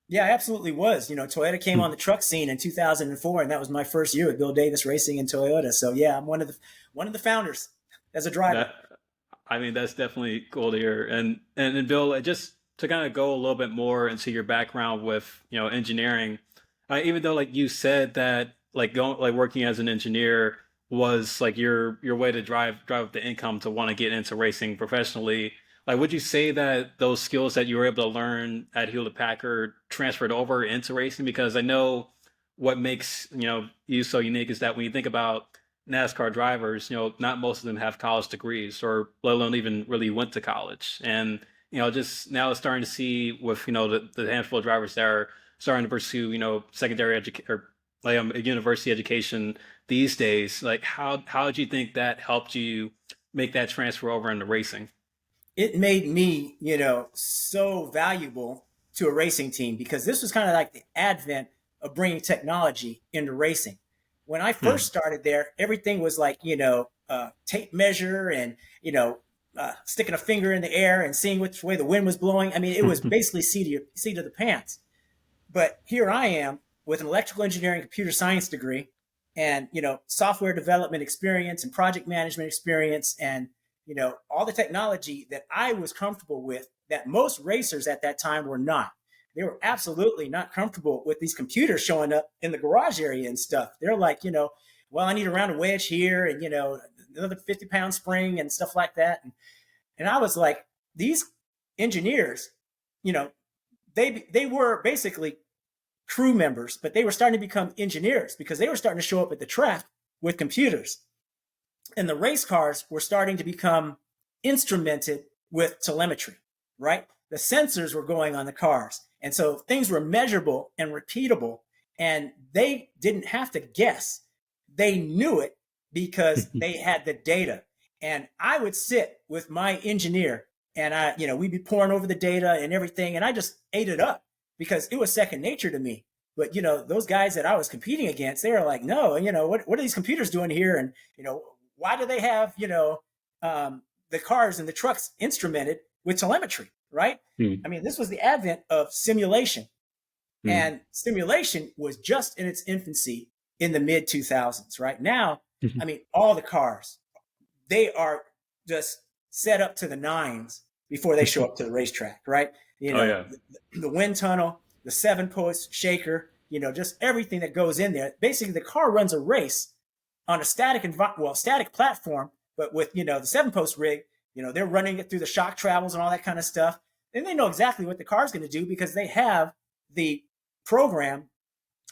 Yeah, I absolutely was. Toyota came on the truck scene in 2004, and that was my first year with Bill Davis Racing in Toyota. So yeah, I'm one of the founders as a driver. That I mean, that's definitely cool to hear. And Bill, just to kind of go a little bit more into your background with engineering, even though like you said that like going like working as an engineer was like your way to drive up the income to want to get into racing professionally. Like, would you say that those skills that you were able to learn at Hewlett Packard transferred over into racing? Because I know what makes you so unique is that when you think about NASCAR drivers, not most of them have college degrees or let alone even really went to college. And, just now starting to see with, the handful of drivers that are starting to pursue, secondary education or like a university education these days, like how did you think that helped you make that transfer over into racing? It made me, so valuable to a racing team because this was kind of like the advent of bringing technology into racing. When I Hmm. first started there, everything was like, tape measure and, sticking a finger in the air and seeing which way the wind was blowing. I mean, it was basically seat of the pants. But here I am with an electrical engineering computer science degree and, software development experience and project management experience and, all the technology that I was comfortable with that most racers at that time were not. They were absolutely not comfortable with these computers showing up in the garage area and stuff. They're like, well, I need a round wedge here and, another 50-pound spring and stuff like that. And I was like, these engineers, you know, they were basically crew members, but they were starting to become engineers because they were starting to show up at the track with computers. And the race cars were starting to become instrumented with telemetry, right? The sensors were going on the cars. And so things were measurable and repeatable, and they didn't have to guess. They knew it because they had the data. And I would sit with my engineer and we'd be pouring over the data and everything. And I just ate it up because it was second nature to me. But, those guys that I was competing against, they were like, no, what are these computers doing here? And, why do they have, the cars and the trucks instrumented with telemetry, right? Hmm. I mean, this was the advent of simulation, Hmm. and simulation was just in its infancy in the mid 2000s. Right now, I mean, all the cars, they are just set up to the nines before they show up to the racetrack, right? Oh yeah. The wind tunnel, the 7-post shaker, just everything that goes in there. Basically, the car runs a race on a static platform, but with, the 7-post rig, they're running it through the shock travels and all that kind of stuff. And they know exactly what the car's going to do because they have the program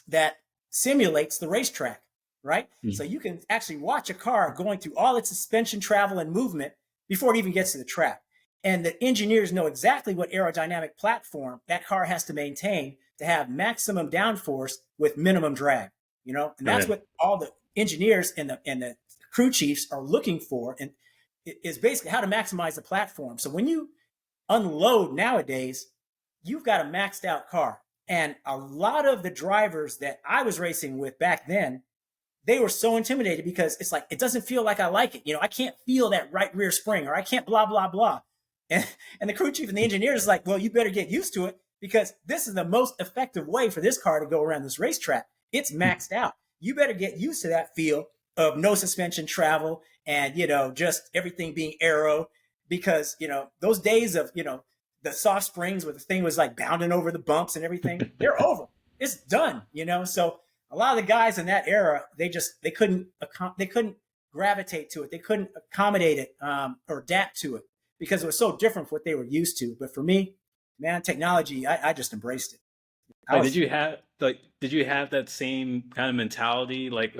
that simulates the racetrack, right? So you can actually watch a car going through all its suspension, travel, and movement before it even gets to the track. And the engineers know exactly what aerodynamic platform that car has to maintain to have maximum downforce with minimum drag, and Oh that's yeah. what all the engineers and the crew chiefs are looking for. And it is basically how to maximize the platform. So when you unload nowadays, you've got a maxed out car. And a lot of the drivers that I was racing with back then, they were so intimidated because it's like, it doesn't feel like I like it. I can't feel that right rear spring, or I can't blah, blah, blah. And, and the crew chief and the engineer is like, well, you better get used to it because this is the most effective way for this car to go around this racetrack. It's maxed out. You better get used to that feel of no suspension travel and, just everything being aero because, those days of, the soft springs where the thing was like bounding over the bumps and everything, they're over. It's done, So a lot of the guys in that era, they couldn't gravitate to it. They couldn't accommodate it or adapt to it because it was so different from what they were used to. But for me, man, technology, I just embraced it. I Like, was, did you have that same kind of mentality like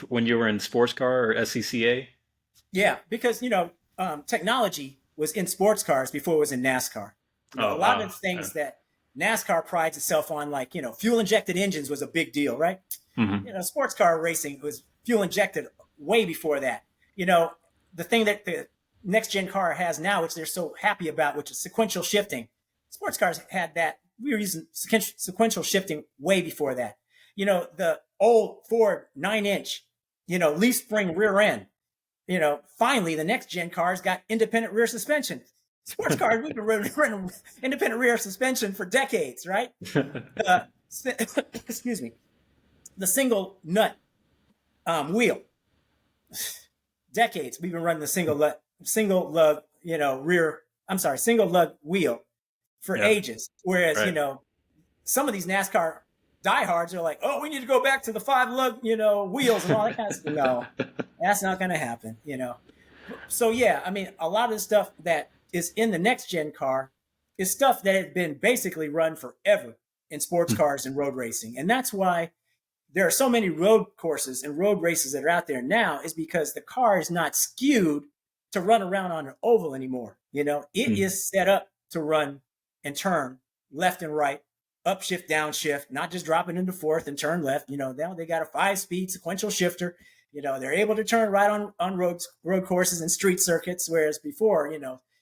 when you were in sports car or SCCA? yeah, because, technology was in sports cars before it was in NASCAR. A Oh lot of wow. the things that NASCAR prides itself on, like, fuel injected engines was a big deal, right? Hmm. Sports car racing was fuel injected way before that. The thing that the next gen car has now, which they're so happy about, which is sequential shifting. Sports cars had that. We were using sequential shifting way before that. The old Ford 9-inch, leaf spring rear end. Finally, the next gen cars got independent rear suspension. Sports cars, we've been running independent rear suspension for decades, right? Uh, excuse me. The single nut wheel, decades we've been running the single lug, rear. I'm sorry, single lug wheel for Yeah. ages. Whereas Right. some of these NASCAR diehards are like, oh, we need to go back to the 5 lug, wheels and all that kind of stuff. No, that's not going to happen. So yeah, I mean, a lot of the stuff that is in the next gen car is stuff that had been basically run forever in sports cars and road racing, and that's why there are so many road courses and road races that are out there now, is because the car is not skewed to run around on an oval anymore. It is set up to run and turn left and right, upshift, downshift, not just dropping into fourth and turn left. Now they got a 5-speed sequential shifter. They're able to turn right on road courses and street circuits, whereas before,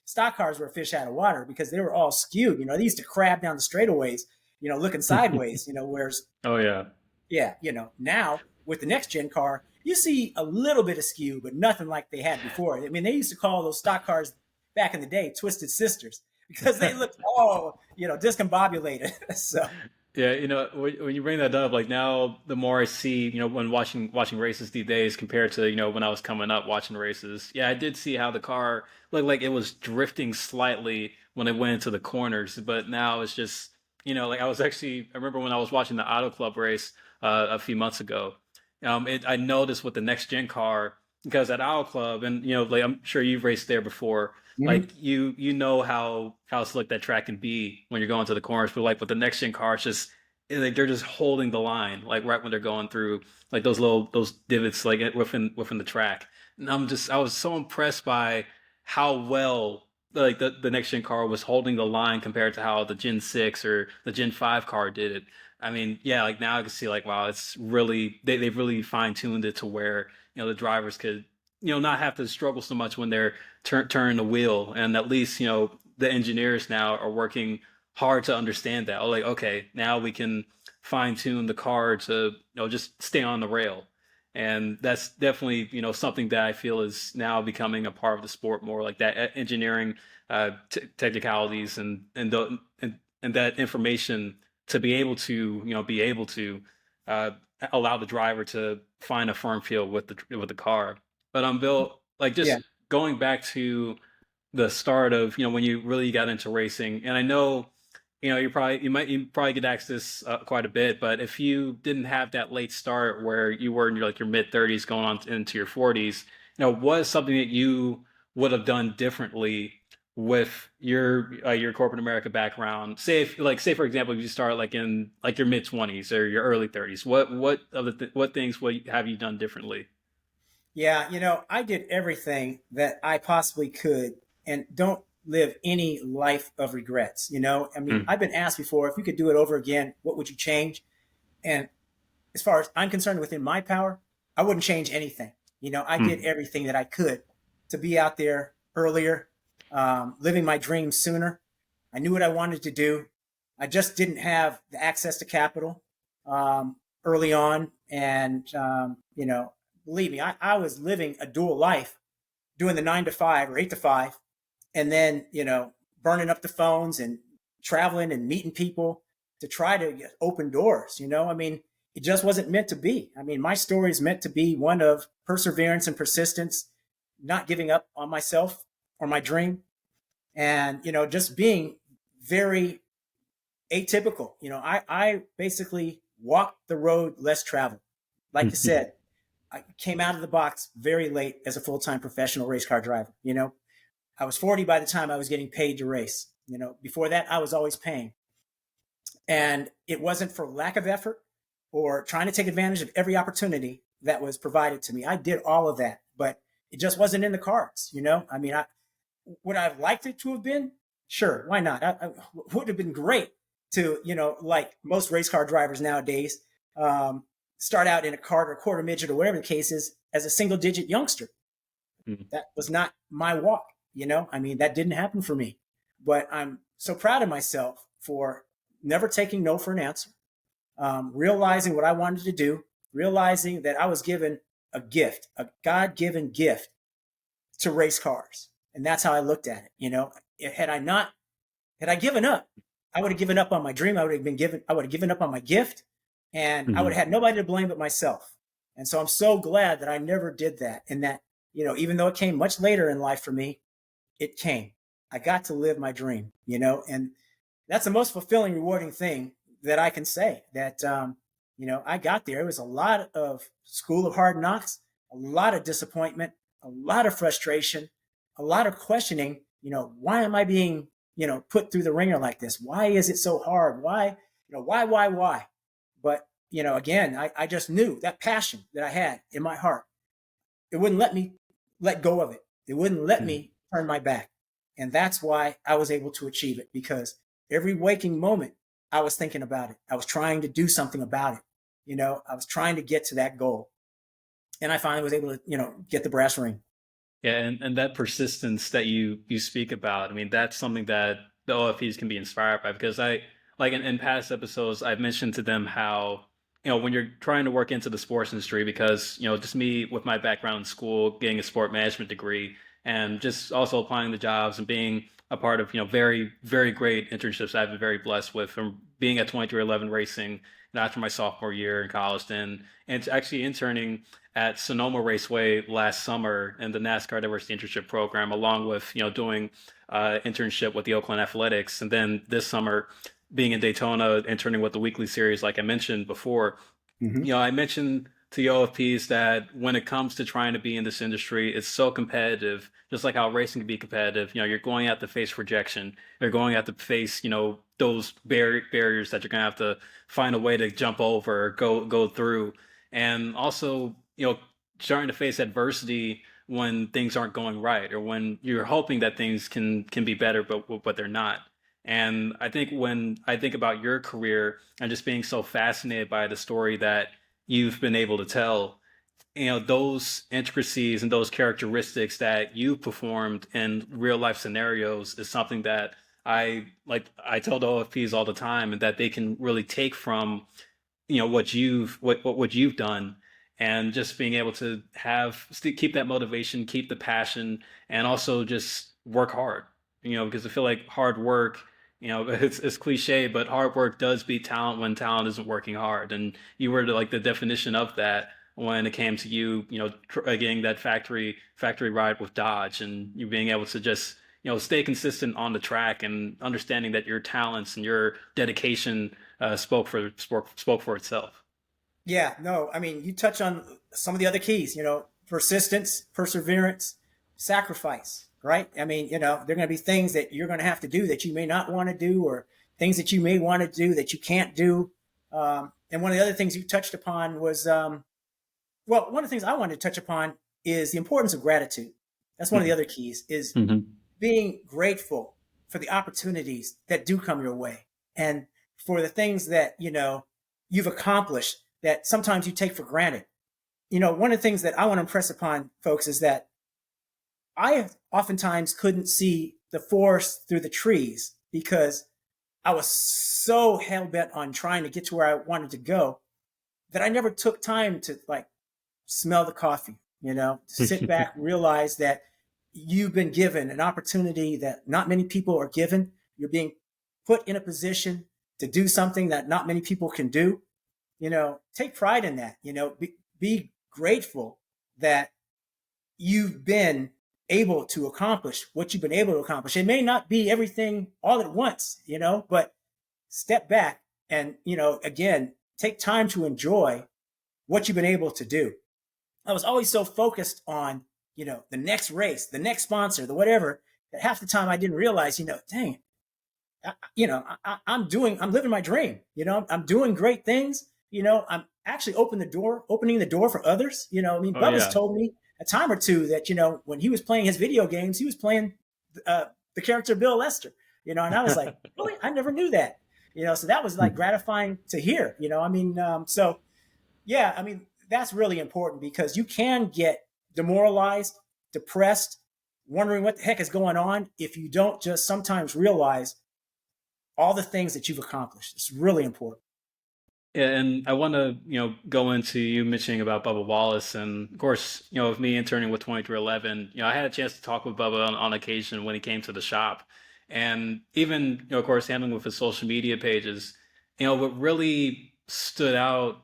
stock cars were a fish out of water because they were all skewed. They used to crab down the straightaways, looking sideways, whereas Oh yeah. yeah, now with the next gen car, you see a little bit of skew, but nothing like they had before. I mean, they used to call those stock cars back in the day Twisted Sisters because they looked all, discombobulated. So, Yeah, when you bring that up, like now, the more I see, when watching races these days compared to, when I was coming up watching races, yeah, I did see how the car looked like it was drifting slightly when it went into the corners, but now it's just, like I remember when I was watching the Auto Club race a few months ago, I noticed with the next gen car because at Auto Club, and like I'm sure you've raced there before, mhm. like you know how slick that track can be when you're going to the corners, but like with the next gen car, it's just like they're just holding the line like right when they're going through like those divots like within the track. And I was so impressed by how well like the next gen car was holding the line compared to how the Gen 6 or the Gen 5 car did it. I mean, yeah, like now I can see like wow, it's really they've really fine tuned it to where the drivers could not have to struggle so much when they're turn the wheel, and at least the engineers now are working hard to understand that. Oh, like okay, now we can fine tune the car to just stay on the rail, and that's definitely something that I feel is now becoming a part of the sport more, like that engineering technicalities and that information to be able to uh, allow the driver to find a firm feel with the car. But Bill, like Yeah. just going back to the start of when you really got into racing, and I know you probably get asked this quite a bit, but if you didn't have that late start where you were in your mid 30s going on into your 40s, what is something that you would have done differently with your corporate America background? Say for example, if you start like in like your mid 20s or your early 30s, what things would have you done differently? Yeah, I did everything that I possibly could and don't live any life of regrets. I mean, Mm, I've been asked before, if you could do it over again, what would you change? And as far as I'm concerned, within my power, I wouldn't change anything. I did mm, everything that I could to be out there earlier, living my dreams sooner. I knew what I wanted to do. I just didn't have the access to capital early on. And, believe me, I was living a dual life, doing the 9 to 5 or 8 to 5, and then, burning up the phones and traveling and meeting people to try to open doors. I mean, it just wasn't meant to be. I mean, my story is meant to be one of perseverance and persistence, not giving up on myself or my dream, and just being very atypical. I basically walked the road less traveled. Like you mm. said, I came out of the box very late as a full-time professional race car driver. I was 40 by the time I was getting paid to race. Before that, I was always paying. And it wasn't for lack of effort or trying to take advantage of every opportunity that was provided to me. I did all of that, but it just wasn't in the cards. I mean, would I have liked it to have been? Sure, why not? I would have been great to, like most race car drivers nowadays, start out in a kart or quarter midget or whatever the case is as a single digit youngster. Mm-hmm. That was not my walk. I mean, that didn't happen for me. But I'm so proud of myself for never taking no for an answer, realizing what I wanted to do, realizing that I was given a gift, a God-given gift to race cars. And that's how I looked at it. Had I given up, I would have given up on my dream. I would have given up on my gift, and mm-hmm. I would have had nobody to blame but myself. And so I'm so glad that I never did that. And that, even though it came much later in life for me, it came. I got to live my dream, and that's the most fulfilling, rewarding thing that I can say that, I got there. It was a lot of school of hard knocks, a lot of disappointment, a lot of frustration, a lot of questioning, why am I being, put through the ringer like this? Why is it so hard? Why? Why? But, again, I just knew that passion that I had in my heart. It wouldn't let me let go of it. It wouldn't let me turn my back. And that's why I was able to achieve it, because every waking moment I was thinking about it. I was trying to do something about it. I was trying to get to that goal. And I finally was able to, get the brass ring. Yeah, and that persistence that you speak about, I mean, that's something that the OFPs can be inspired by, because in past episodes, I've mentioned to them how, when you're trying to work into the sports industry, because, just me with my background in school, getting a sport management degree, and just also applying the jobs and being a part of, very, very great internships I've been very blessed with, from being at 2311 Racing after my sophomore year in college, and actually interning at Sonoma Raceway last summer in the NASCAR Diversity Internship Program, along with, doing internship with the Oakland Athletics. And then this summer, being in Daytona, interning with the weekly series, like I mentioned before. Mm-hmm. I mentioned to the OFPs that when it comes to trying to be in this industry, it's so competitive, just like how racing can be competitive. You're going to have to face rejection. You're going to have to face, those barriers that you're going to have to find a way to jump over, go through. And also, starting to face adversity when things aren't going right, or when you're hoping that things can be better, but they're not. And I think when I think about your career and just being so fascinated by the story that you've been able to tell, those intricacies and those characteristics that you performed in real life scenarios is something that I tell the OFPs all the time, and that they can really take from, what you've done, and just being able to keep that motivation, keep the passion, and also just work hard, because I feel like hard work, it's cliche, but hard work does beat talent when talent isn't working hard. And you were the definition of that when it came to you, getting that factory ride with Dodge, and you being able to just, stay consistent on the track, and understanding that your talents and your dedication spoke for itself. Yeah, no, I mean, you touch on some of the other keys, persistence, perseverance, sacrifice, right? I mean, there are going to be things that you're going to have to do that you may not want to do, or things that you may want to do that you can't do. And one of the other things you touched upon was, one of the things I wanted to touch upon is the importance of gratitude. That's one of the other keys, is being grateful for the opportunities that do come your way, and for the things that, you've accomplished that sometimes you take for granted. One of the things that I want to impress upon folks is that I oftentimes couldn't see the forest through the trees, because I was so hell-bent on trying to get to where I wanted to go that I never took time to smell the coffee, to sit back, realize that you've been given an opportunity that not many people are given. You're being put in a position to do something that not many people can do. Take pride in that, be grateful that you've been able to accomplish what you've been able to accomplish. It may not be everything all at once, but step back and, again, take time to enjoy what you've been able to do. I was always so focused on, the next race, the next sponsor, the whatever, that half the time I didn't realize, dang, I'm living my dream. I'm doing great things. I'm actually opening the door for others. I mean, Oh Bubba's yeah. told me a time or two that, when he was playing his video games, he was playing the character Bill Lester, and I was like, really? I never knew that. So that was like gratifying to hear, I mean, so yeah, I mean, that's really important because you can get demoralized, depressed, wondering what the heck is going on if you don't just sometimes realize all the things that you've accomplished. It's really important. Yeah, and I want to, go into you mentioning about Bubba Wallace, and of course, with me interning with 2311, I had a chance to talk with Bubba on occasion when he came to the shop, and even, of course, handling with his social media pages. What really stood out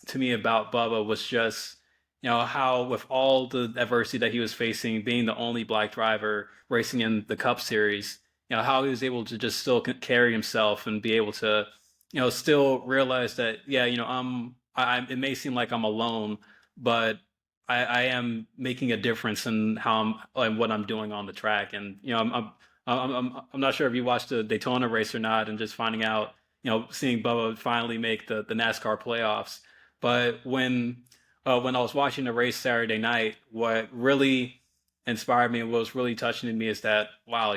to me about Bubba was just, how with all the adversity that he was facing, being the only black driver racing in the Cup Series, how he was able to just still carry himself and be able to still realize that, yeah, it may seem like I'm alone, but I am making a difference in how and what I'm doing on the track. And, I'm not sure if you watched the Daytona race or not, and just finding out, seeing Bubba finally make the NASCAR playoffs. But when I was watching the race Saturday night, what really inspired me and what was really touching to me is that, wow,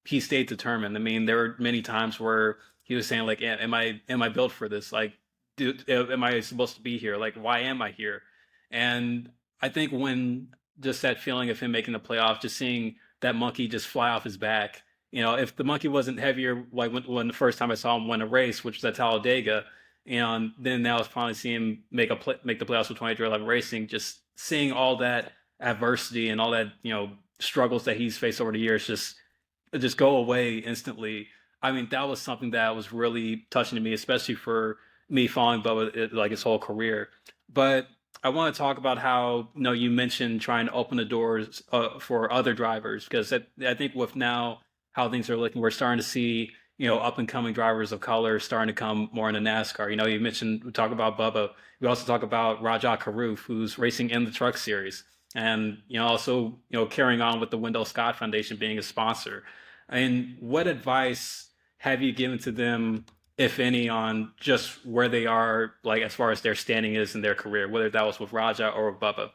he stayed determined. I mean, there were many times where he was saying like, am I built for this? Like, am I supposed to be here? Like, why am I here? And I think when just that feeling of him making the playoff, just seeing that monkey just fly off his back, if the monkey wasn't heavier, like when the first time I saw him win a race, which was at Talladega, and then now it's finally seeing him make the playoffs with 2311 Racing, just seeing all that adversity and all that, struggles that he's faced over the years, just go away instantly. I mean, that was something that was really touching to me, especially for me following Bubba like his whole career. But I want to talk about how, you mentioned trying to open the doors for other drivers, because I think with now how things are looking, we're starting to see, up and coming drivers of color starting to come more into NASCAR. You mentioned, we talk about Bubba. We also talk about Rajah Caruth, who's racing in the Truck Series, and also carrying on with the Wendell Scott Foundation being a sponsor. And what advice have you given to them, if any, on just where they are, like as far as their standing is in their career, whether that was with Raja or with Bubba?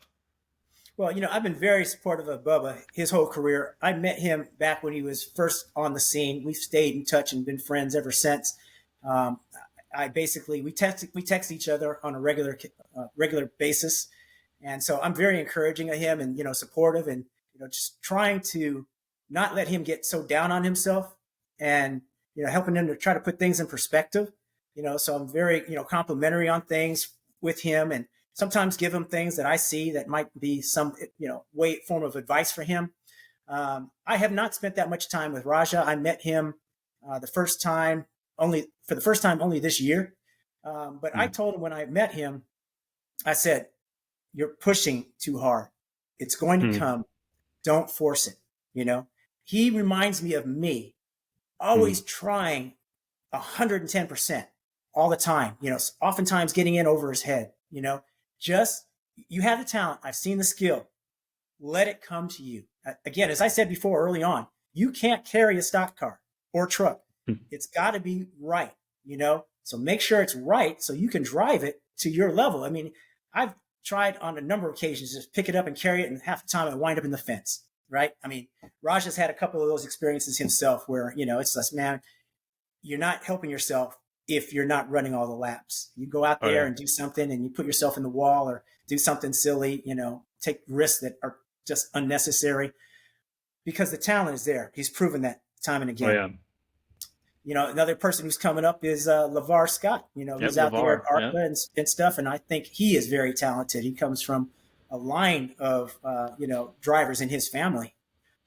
Well, I've been very supportive of Bubba his whole career. I met him back when he was first on the scene. We've stayed in touch and been friends ever since. Um, I basically we text each other on a regular basis, and so I'm very encouraging of him and supportive and just trying to not let him get so down on himself and helping him to try to put things in perspective. So I'm very complimentary on things with him and sometimes give him things that I see that might be some form of advice for him. I have not spent that much time with Raja. I met him the first time only this year. But I Hmm. told him when I met him, I said, "You're pushing too hard. It's going to Hmm. come. Don't force it." He reminds me of me, Hmm. always trying 110% all the time, oftentimes getting in over his head, just you have the talent. I've seen the skill. Let it come to you. Again, as I said before early on, you can't carry a stock car or truck. Hmm. It's got to be right, So make sure it's right so you can drive it to your level. I mean, I've tried on a number of occasions to just pick it up and carry it, and half the time I wind up in the fence, right? I mean, Raj has had a couple of those experiences himself where, it's just, man, you're not helping yourself if you're not running all the laps. You go out Oh there yeah. and do something and you put yourself in the wall or do something silly, take risks that are just unnecessary because the talent is there. He's proven that time and Oh again. yeah. Another person who's coming up is LeVar Scott. Yep. He's out there at Levar. Yeah. ARCA and stuff, and I think he is very talented. He comes from a line of drivers in his family.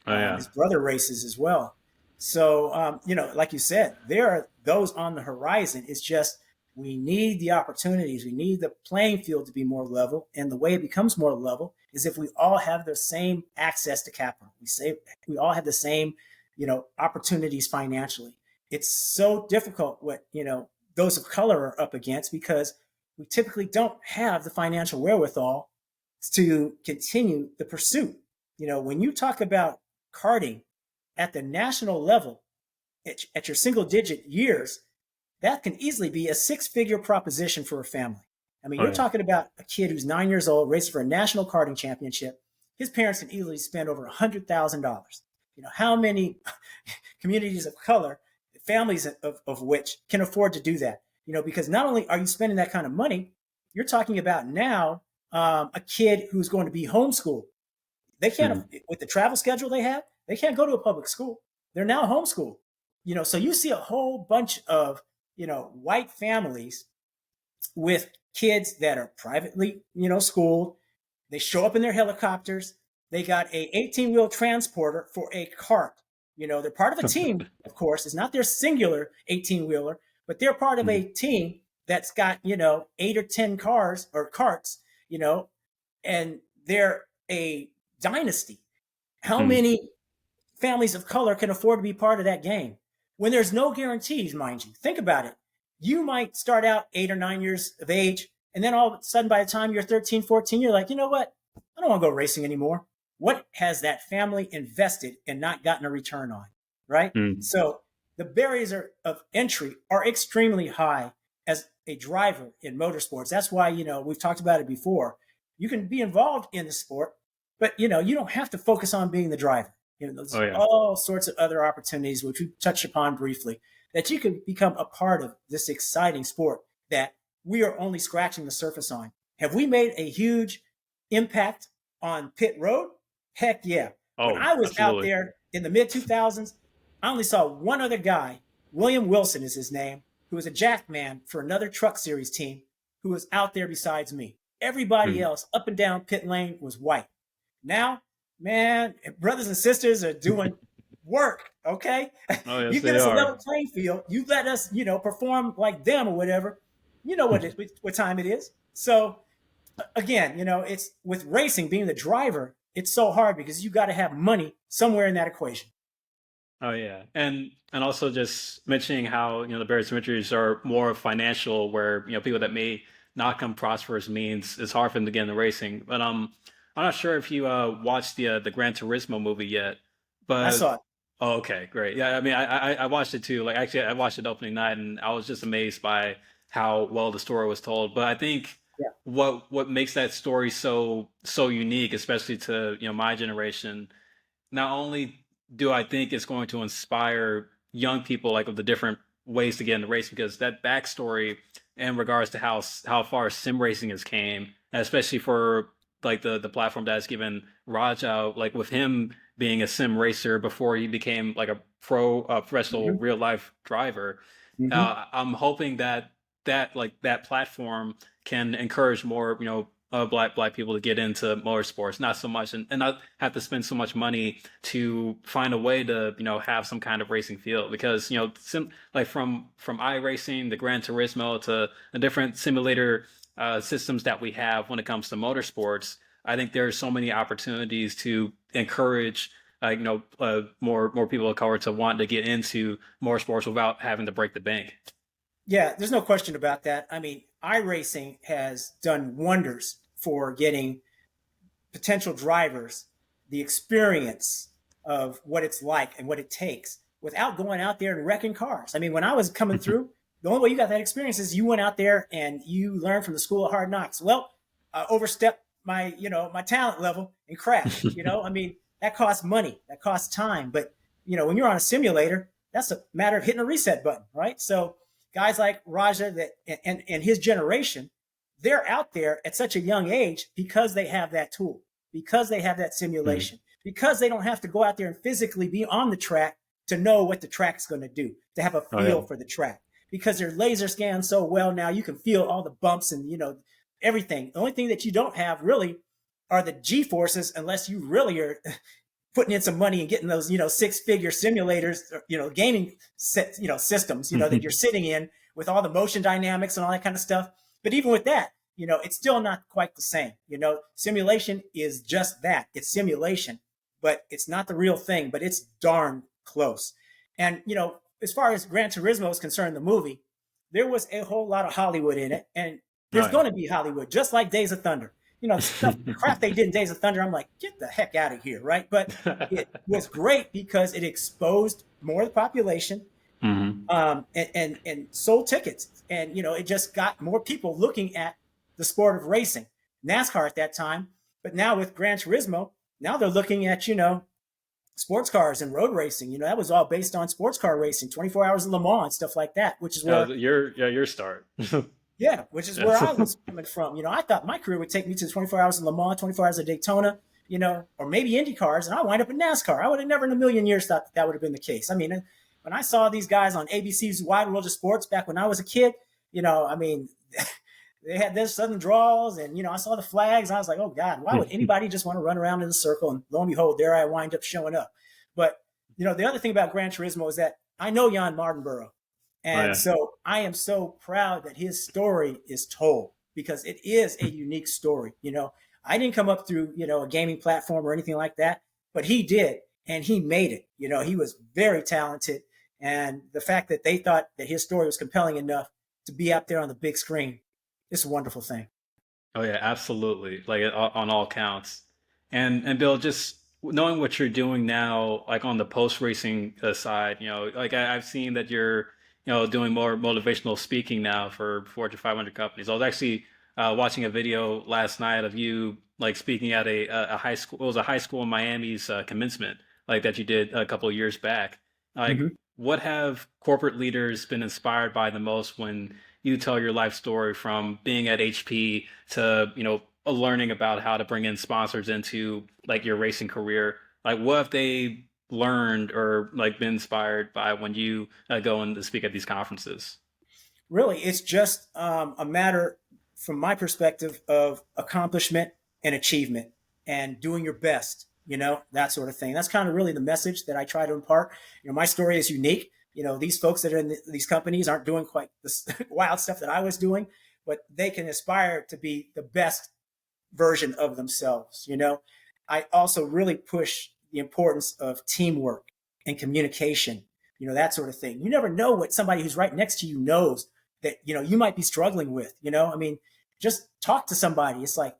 Oh yeah. His brother races as well. So, like you said, there are those on the horizon. It's just we need the opportunities. We need the playing field to be more level. And the way it becomes more level is if we all have the same access to capital. We all have the same, opportunities financially. It's so difficult what, those of color are up against because we typically don't have the financial wherewithal to continue the pursuit. When you talk about karting at the national level, at your single digit years, that can easily be a 6-figure proposition for a family. I mean, you're talking about a kid who's 9 years old, racing for a national karting championship. His parents can easily spend over $100,000. How many communities of color, families of which can afford to do that? Because not only are you spending that kind of money, you're talking about now a kid who's going to be homeschooled. They can't, with the travel schedule they have, they can't go to a public school. They're now homeschooled. So you see a whole bunch of, white families with kids that are privately, schooled. They show up in their helicopters. They got a 18-wheel transporter for a cart. They're part of a team, of course. It's not their singular 18-wheeler, but they're part of a team that's got, 8 or 10 cars or carts, and they're a dynasty. How many families of color can afford to be part of that game when there's no guarantees, mind you? Think about it. You might start out 8 or 9 years of age, and then all of a sudden, by the time you're 13, 14, you're like, you know what? I don't want to go racing anymore. What has that family invested and not gotten a return on, right? So the barriers of entry are extremely high as a driver in motorsports. That's why, we've talked about it before. You can be involved in the sport, but, you don't have to focus on being the driver. There's all sorts of other opportunities, which we touched upon briefly, that you can become a part of this exciting sport that we are only scratching the surface on. Have we made a huge impact on pit road? Heck yeah. When I was out there in the mid-2000s, I only saw one other guy, William Wilson is his name, who was a jackman for another truck series team, who was out there besides me. Everybody else up and down pit lane was white. Now, man, brothers and sisters are doing work, okay? Yes, you get us a level playing field. You let us, perform like them or whatever. You know what time it is. So, again, it's with racing, being the driver, it's so hard because you got to have money somewhere in that equation. Oh yeah, and also just mentioning how the barriers to entries are more financial, where people that may not come prosperous means it's hard for them to get into racing. But I'm not sure if you watched the Gran Turismo movie yet. But I saw it. Oh, okay, great. Yeah, I mean, I watched it too. Like, actually, I watched it opening night, and I was just amazed by how well the story was told. But I think what makes that story so unique, especially to my generation, not only do I think it's going to inspire young people like of the different ways to get in the race, because that backstory in regards to how far sim racing has came, and especially for like the platform that's given Raja, like with him being a sim racer before he became like a professional real life driver. I'm hoping that that platform can encourage more black people to get into motorsports, not so much and not have to spend so much money to find a way to have some kind of racing field, because like from iRacing, the Gran Turismo, to the different simulator systems that we have when it comes to motorsports, I think there's so many opportunities to encourage more people of color to want to get into motorsports without having to break the bank. Yeah, there's no question about that. I mean, iRacing has done wonders for getting potential drivers the experience of what it's like and what it takes without going out there and wrecking cars. I mean, when I was coming through, the only way you got that experience is you went out there and you learned from the school of hard knocks. Well, I overstepped my talent level and crashed. I mean, that costs money, that costs time. But, when you're on a simulator, that's a matter of hitting a reset button, right? So guys like Raja and his generation, they're out there at such a young age because they have that tool, because they have that simulation, because they don't have to go out there and physically be on the track to know what the track's going to do, to have a feel for the track, because they're laser scanned so well now. You can feel all the bumps and, everything. The only thing that you don't have really are the G-forces, unless you really are putting in some money and getting those, 6-figure simulators, gaming systems, that you're sitting in with all the motion dynamics and all that kind of stuff. But even with that, it's still not quite the same. Simulation is just that. It's simulation, but it's not the real thing, but it's darn close. And, as far as Gran Turismo is concerned, the movie, there was a whole lot of Hollywood in it. And there's going to be Hollywood, just like Days of Thunder. stuff, crap they did in Days of Thunder. I'm like, get the heck out of here, right? But it was great because it exposed more of the population, Hmm. and sold tickets, and it just got more people looking at the sport of racing, NASCAR at that time. But now with Gran Turismo, now they're looking at sports cars and road racing. That was all based on sports car racing, 24 hours of Le Mans and stuff like that, which is where Your start. yeah, which is where I was coming from. I thought my career would take me to 24 hours of Le Mans, 24 hours of Daytona, or maybe Indy cars, and I wind up in NASCAR. I would have never in a million years thought that would have been the case. I mean, when I saw these guys on ABC's Wide World of Sports back when I was a kid, I mean, they had their sudden draws, and I saw the flags. And I was like, oh God, why would anybody just want to run around in a circle? And lo and behold, there I wind up showing up. But the other thing about Gran Turismo is that I know Jan Mardenborough, and so I am so proud that his story is told, because it is a unique story. I didn't come up through a gaming platform or anything like that, but he did, and he made it. He was very talented, and the fact that they thought that his story was compelling enough to be out there on the big screen, it's a wonderful thing. Oh yeah, absolutely. Like on all counts. And Bill, just knowing what you're doing now, like on the post racing side, like I've seen that you're, doing more motivational speaking now for Fortune 500 companies. I was actually watching a video last night of you like speaking at a high school. It was a high school in Miami's commencement, like that you did a couple of years back. Like, Mm-hmm. what have corporate leaders been inspired by the most when you tell your life story, from being at HP to, learning about how to bring in sponsors into like your racing career? Like, what have they learned or like been inspired by when you go and speak at these conferences? Really, it's just a matter, from my perspective, of accomplishment and achievement and doing your best, that sort of thing. That's kind of really the message that I try to impart. My story is unique. These folks that are in these companies aren't doing quite the wild stuff that I was doing, but they can aspire to be the best version of themselves. I also really push the importance of teamwork and communication, that sort of thing. You never know what somebody who's right next to you knows that, you might be struggling with. I mean, just talk to somebody. It's like,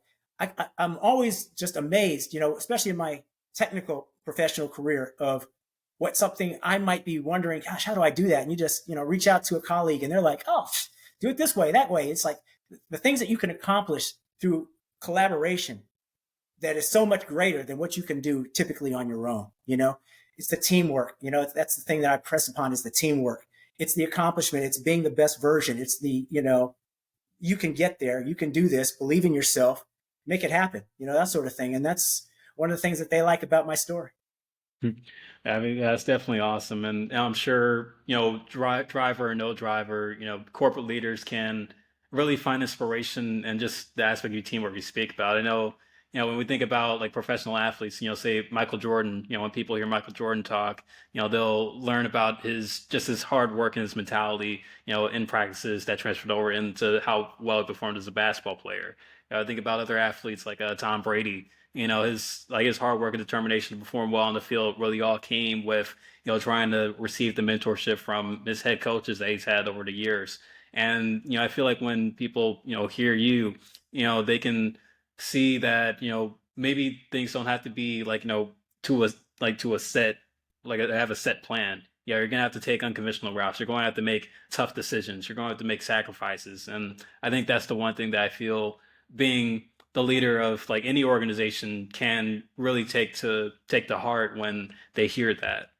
I'm always just amazed, especially in my technical professional career, of what something I might be wondering, gosh, how do I do that? And you just, reach out to a colleague and they're like, oh, do it this way, that way. It's like the things that you can accomplish through collaboration that is so much greater than what you can do typically on your own. It's the teamwork. That's the thing that I press upon, is the teamwork. It's the accomplishment. It's being the best version. It's the, you can get there. You can do this. Believe in yourself. Make it happen. That sort of thing. And that's one of the things that they like about my story. I mean, that's definitely awesome. And I'm sure, driver or no driver, corporate leaders can really find inspiration and just the aspect of teamwork you speak about. I know, when we think about like professional athletes, say Michael Jordan, when people hear Michael Jordan talk, they'll learn about his hard work and his mentality, in practices that transferred over into how well he performed as a basketball player. Think about other athletes like Tom Brady. His hard work and determination to perform well on the field really all came with, trying to receive the mentorship from his head coaches that he's had over the years. And, I feel like when people, hear you, they can see that, maybe things don't have to be like, to a set, have a set plan. Yeah, you're gonna have to take unconventional routes. You're going to have to make tough decisions. You're going to have to make sacrifices. And I think that's the one thing that I feel, being the leader of like any organization, can really take to heart when they hear that.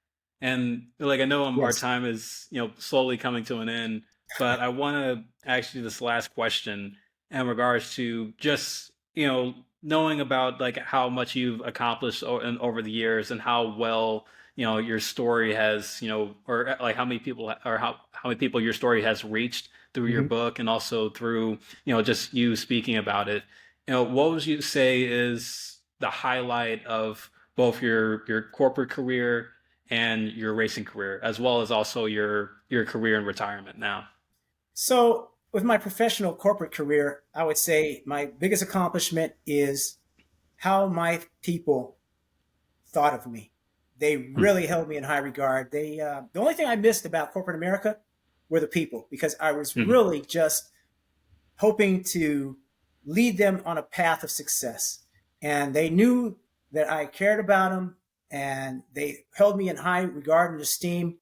And like, I know our Yes. time is, slowly coming to an end, but I want to ask you this last question in regards to just, knowing about like how much you've accomplished over the years, and how well, your story has, or like how many people, or how many people your story has reached through your Mhm. book, and also through, just you speaking about it. What would you say is the highlight of both your corporate career and your racing career, as well as also your career in retirement now? So, with my professional corporate career, I would say my biggest accomplishment is how my people thought of me. They really held me in high regard. The only thing I missed about corporate America were the people, because I was Mhm. really just hoping to lead them on a path of success. And they knew that I cared about them, and they held me in high regard and esteem.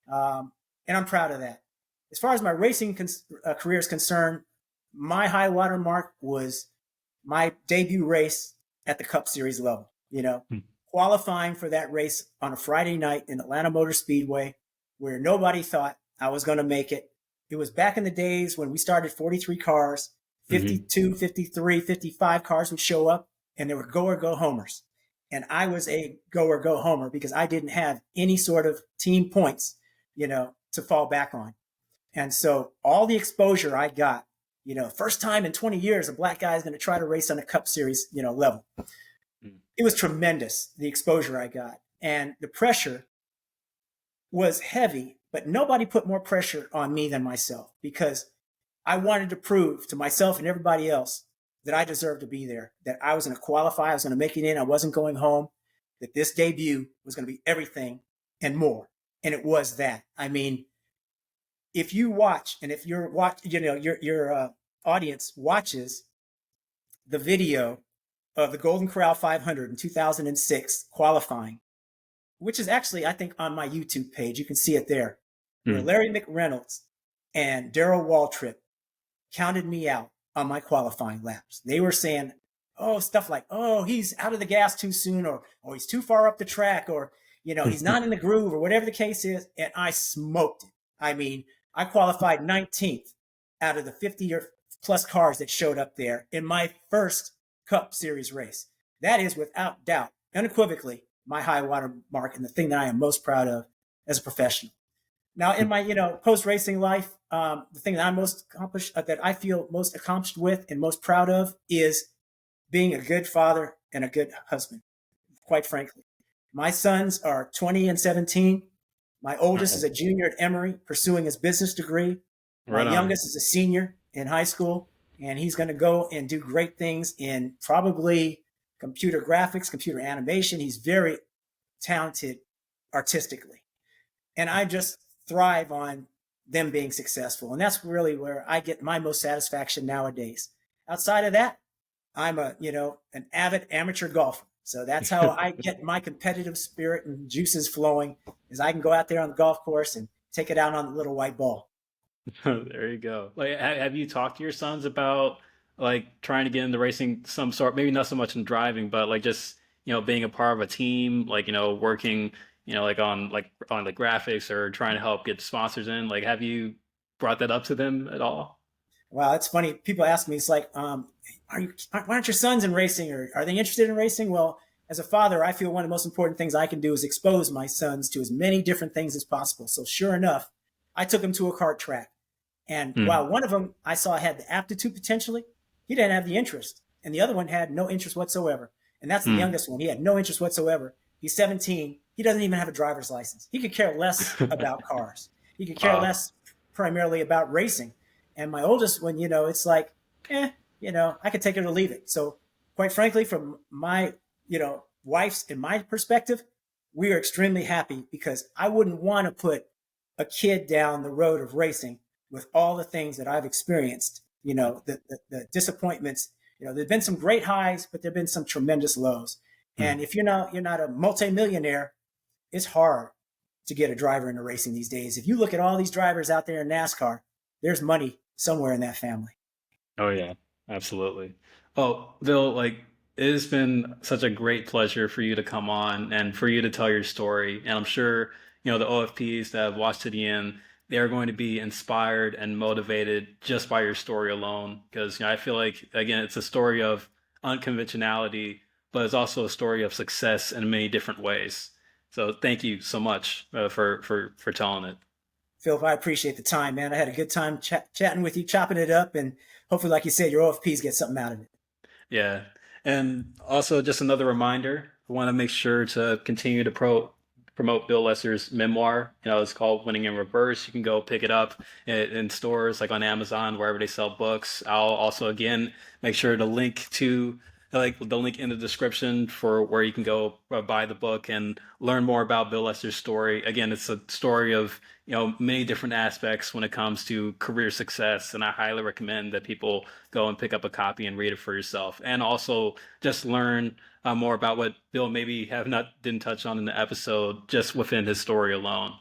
And I'm proud of that. As far as my racing career is concerned, my high water mark was my debut race at the Cup Series level, qualifying for that race on a Friday night in Atlanta Motor Speedway, where nobody thought I was going to make it. It was back in the days when we started 43 cars, 52, 53, 55 cars would show up, and they were go or go homers. And I was a go or go homer because I didn't have any sort of team points, to fall back on. And so all the exposure I got, first time in 20 years, a black guy is going to try to race on a Cup Series, level. It was tremendous, the exposure I got. And the pressure was heavy, but nobody put more pressure on me than myself, because I wanted to prove to myself and everybody else that I deserved to be there, that I was going to qualify, I was going to make it in, I wasn't going home, that this debut was going to be everything and more. And it was that. I mean, if you watch, and if your audience watches the video of the Golden Corral 500 in 2006 qualifying, which is actually, I think, on my YouTube page, you can see it there, where Larry McReynolds and Darrell Waltrip counted me out on my qualifying laps. They were saying, stuff like, he's out of the gas too soon, or he's too far up the track, or, he's not in the groove, or whatever the case is. And I smoked it. I mean, I qualified 19th out of the 50 or plus cars that showed up there in my first Cup Series race. That is, without doubt, unequivocally, my high water mark and the thing that I am most proud of as a professional. Now, in my, post-racing life, the thing that I'm most accomplished, that I feel most accomplished with and most proud of, is being a good father and a good husband, quite frankly. My sons are 20 and 17. My oldest is a junior at Emory pursuing his business degree. My youngest is a senior in high school, and he's going to go and do great things in probably computer graphics, computer animation. He's very talented artistically. And I just thrive on them being successful. And that's really where I get my most satisfaction nowadays. Outside of that, I'm an avid amateur golfer. So that's how I get my competitive spirit and juices flowing, is I can go out there on the golf course and take it out on the little white ball. There you go. Like, have you talked to your sons about like trying to get into racing some sort, maybe not so much in driving, but like just, being a part of a team, like, working, like on the graphics, or trying to help get sponsors in? Like, have you brought that up to them at all? Wow, it's funny. People ask me, it's like, why aren't your sons in racing, or are they interested in racing? Well, as a father, I feel one of the most important things I can do is expose my sons to as many different things as possible. So sure enough, I took them to a kart track. And while one of them I saw had the aptitude potentially, he didn't have the interest. And the other one had no interest whatsoever. And that's the youngest one. He had no interest whatsoever. He's 17. He doesn't even have a driver's license. He could care less about cars. He could care less primarily about racing. And my oldest one, it's like, I could take it or leave it. So quite frankly, from my, wife's and my perspective, we are extremely happy, because I wouldn't want to put a kid down the road of racing with all the things that I've experienced, the disappointments. There've been some great highs, but there've been some tremendous lows. And if you're not a multimillionaire, it's hard to get a driver into racing these days. If you look at all these drivers out there in NASCAR, there's money somewhere in that family. Oh yeah, absolutely. Oh, Bill, like, it has been such a great pleasure for you to come on and for you to tell your story. And I'm sure, the OFPs that have watched to the end, they're going to be inspired and motivated just by your story alone. Because, I feel like, again, it's a story of unconventionality, but it's also a story of success in many different ways. So thank you so much for telling it. Phil, I appreciate the time, man. I had a good time chatting with you, chopping it up, and hopefully, like you said, your OFPs get something out of it. Yeah. And also, just another reminder, I want to make sure to continue to promote Bill Lesser's memoir. It's called Winning in Reverse. You can go pick it up in stores, like on Amazon, wherever they sell books. I'll also, again, make sure to link to like the link in the description for where you can go buy the book and learn more about Bill Lester's story. Again, it's a story of, many different aspects when it comes to career success, and I highly recommend that people go and pick up a copy and read it for yourself, and also just learn more about what Bill maybe didn't touch on in the episode just within his story alone.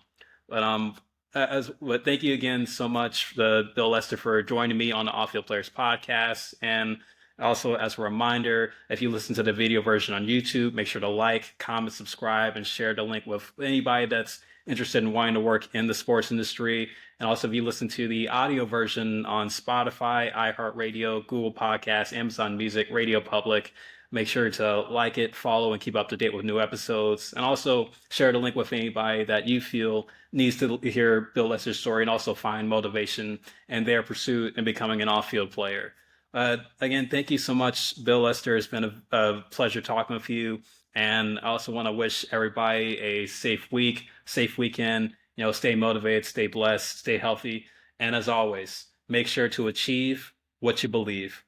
But thank you again so much, Bill Lester, for joining me on the Off Field Players podcast. And also, as a reminder, if you listen to the video version on YouTube, make sure to like, comment, subscribe, and share the link with anybody that's interested in wanting to work in the sports industry. And also, if you listen to the audio version on Spotify, iHeartRadio, Google Podcasts, Amazon Music, Radio Public, make sure to like it, follow, and keep up to date with new episodes. And also share the link with anybody that you feel needs to hear Bill Lester's story and also find motivation in their pursuit in becoming an off-field player. Again, thank you so much, Bill Lester. It's been a pleasure talking with you. And I also want to wish everybody a safe week, safe weekend. Stay motivated, stay blessed, stay healthy. And as always, make sure to achieve what you believe.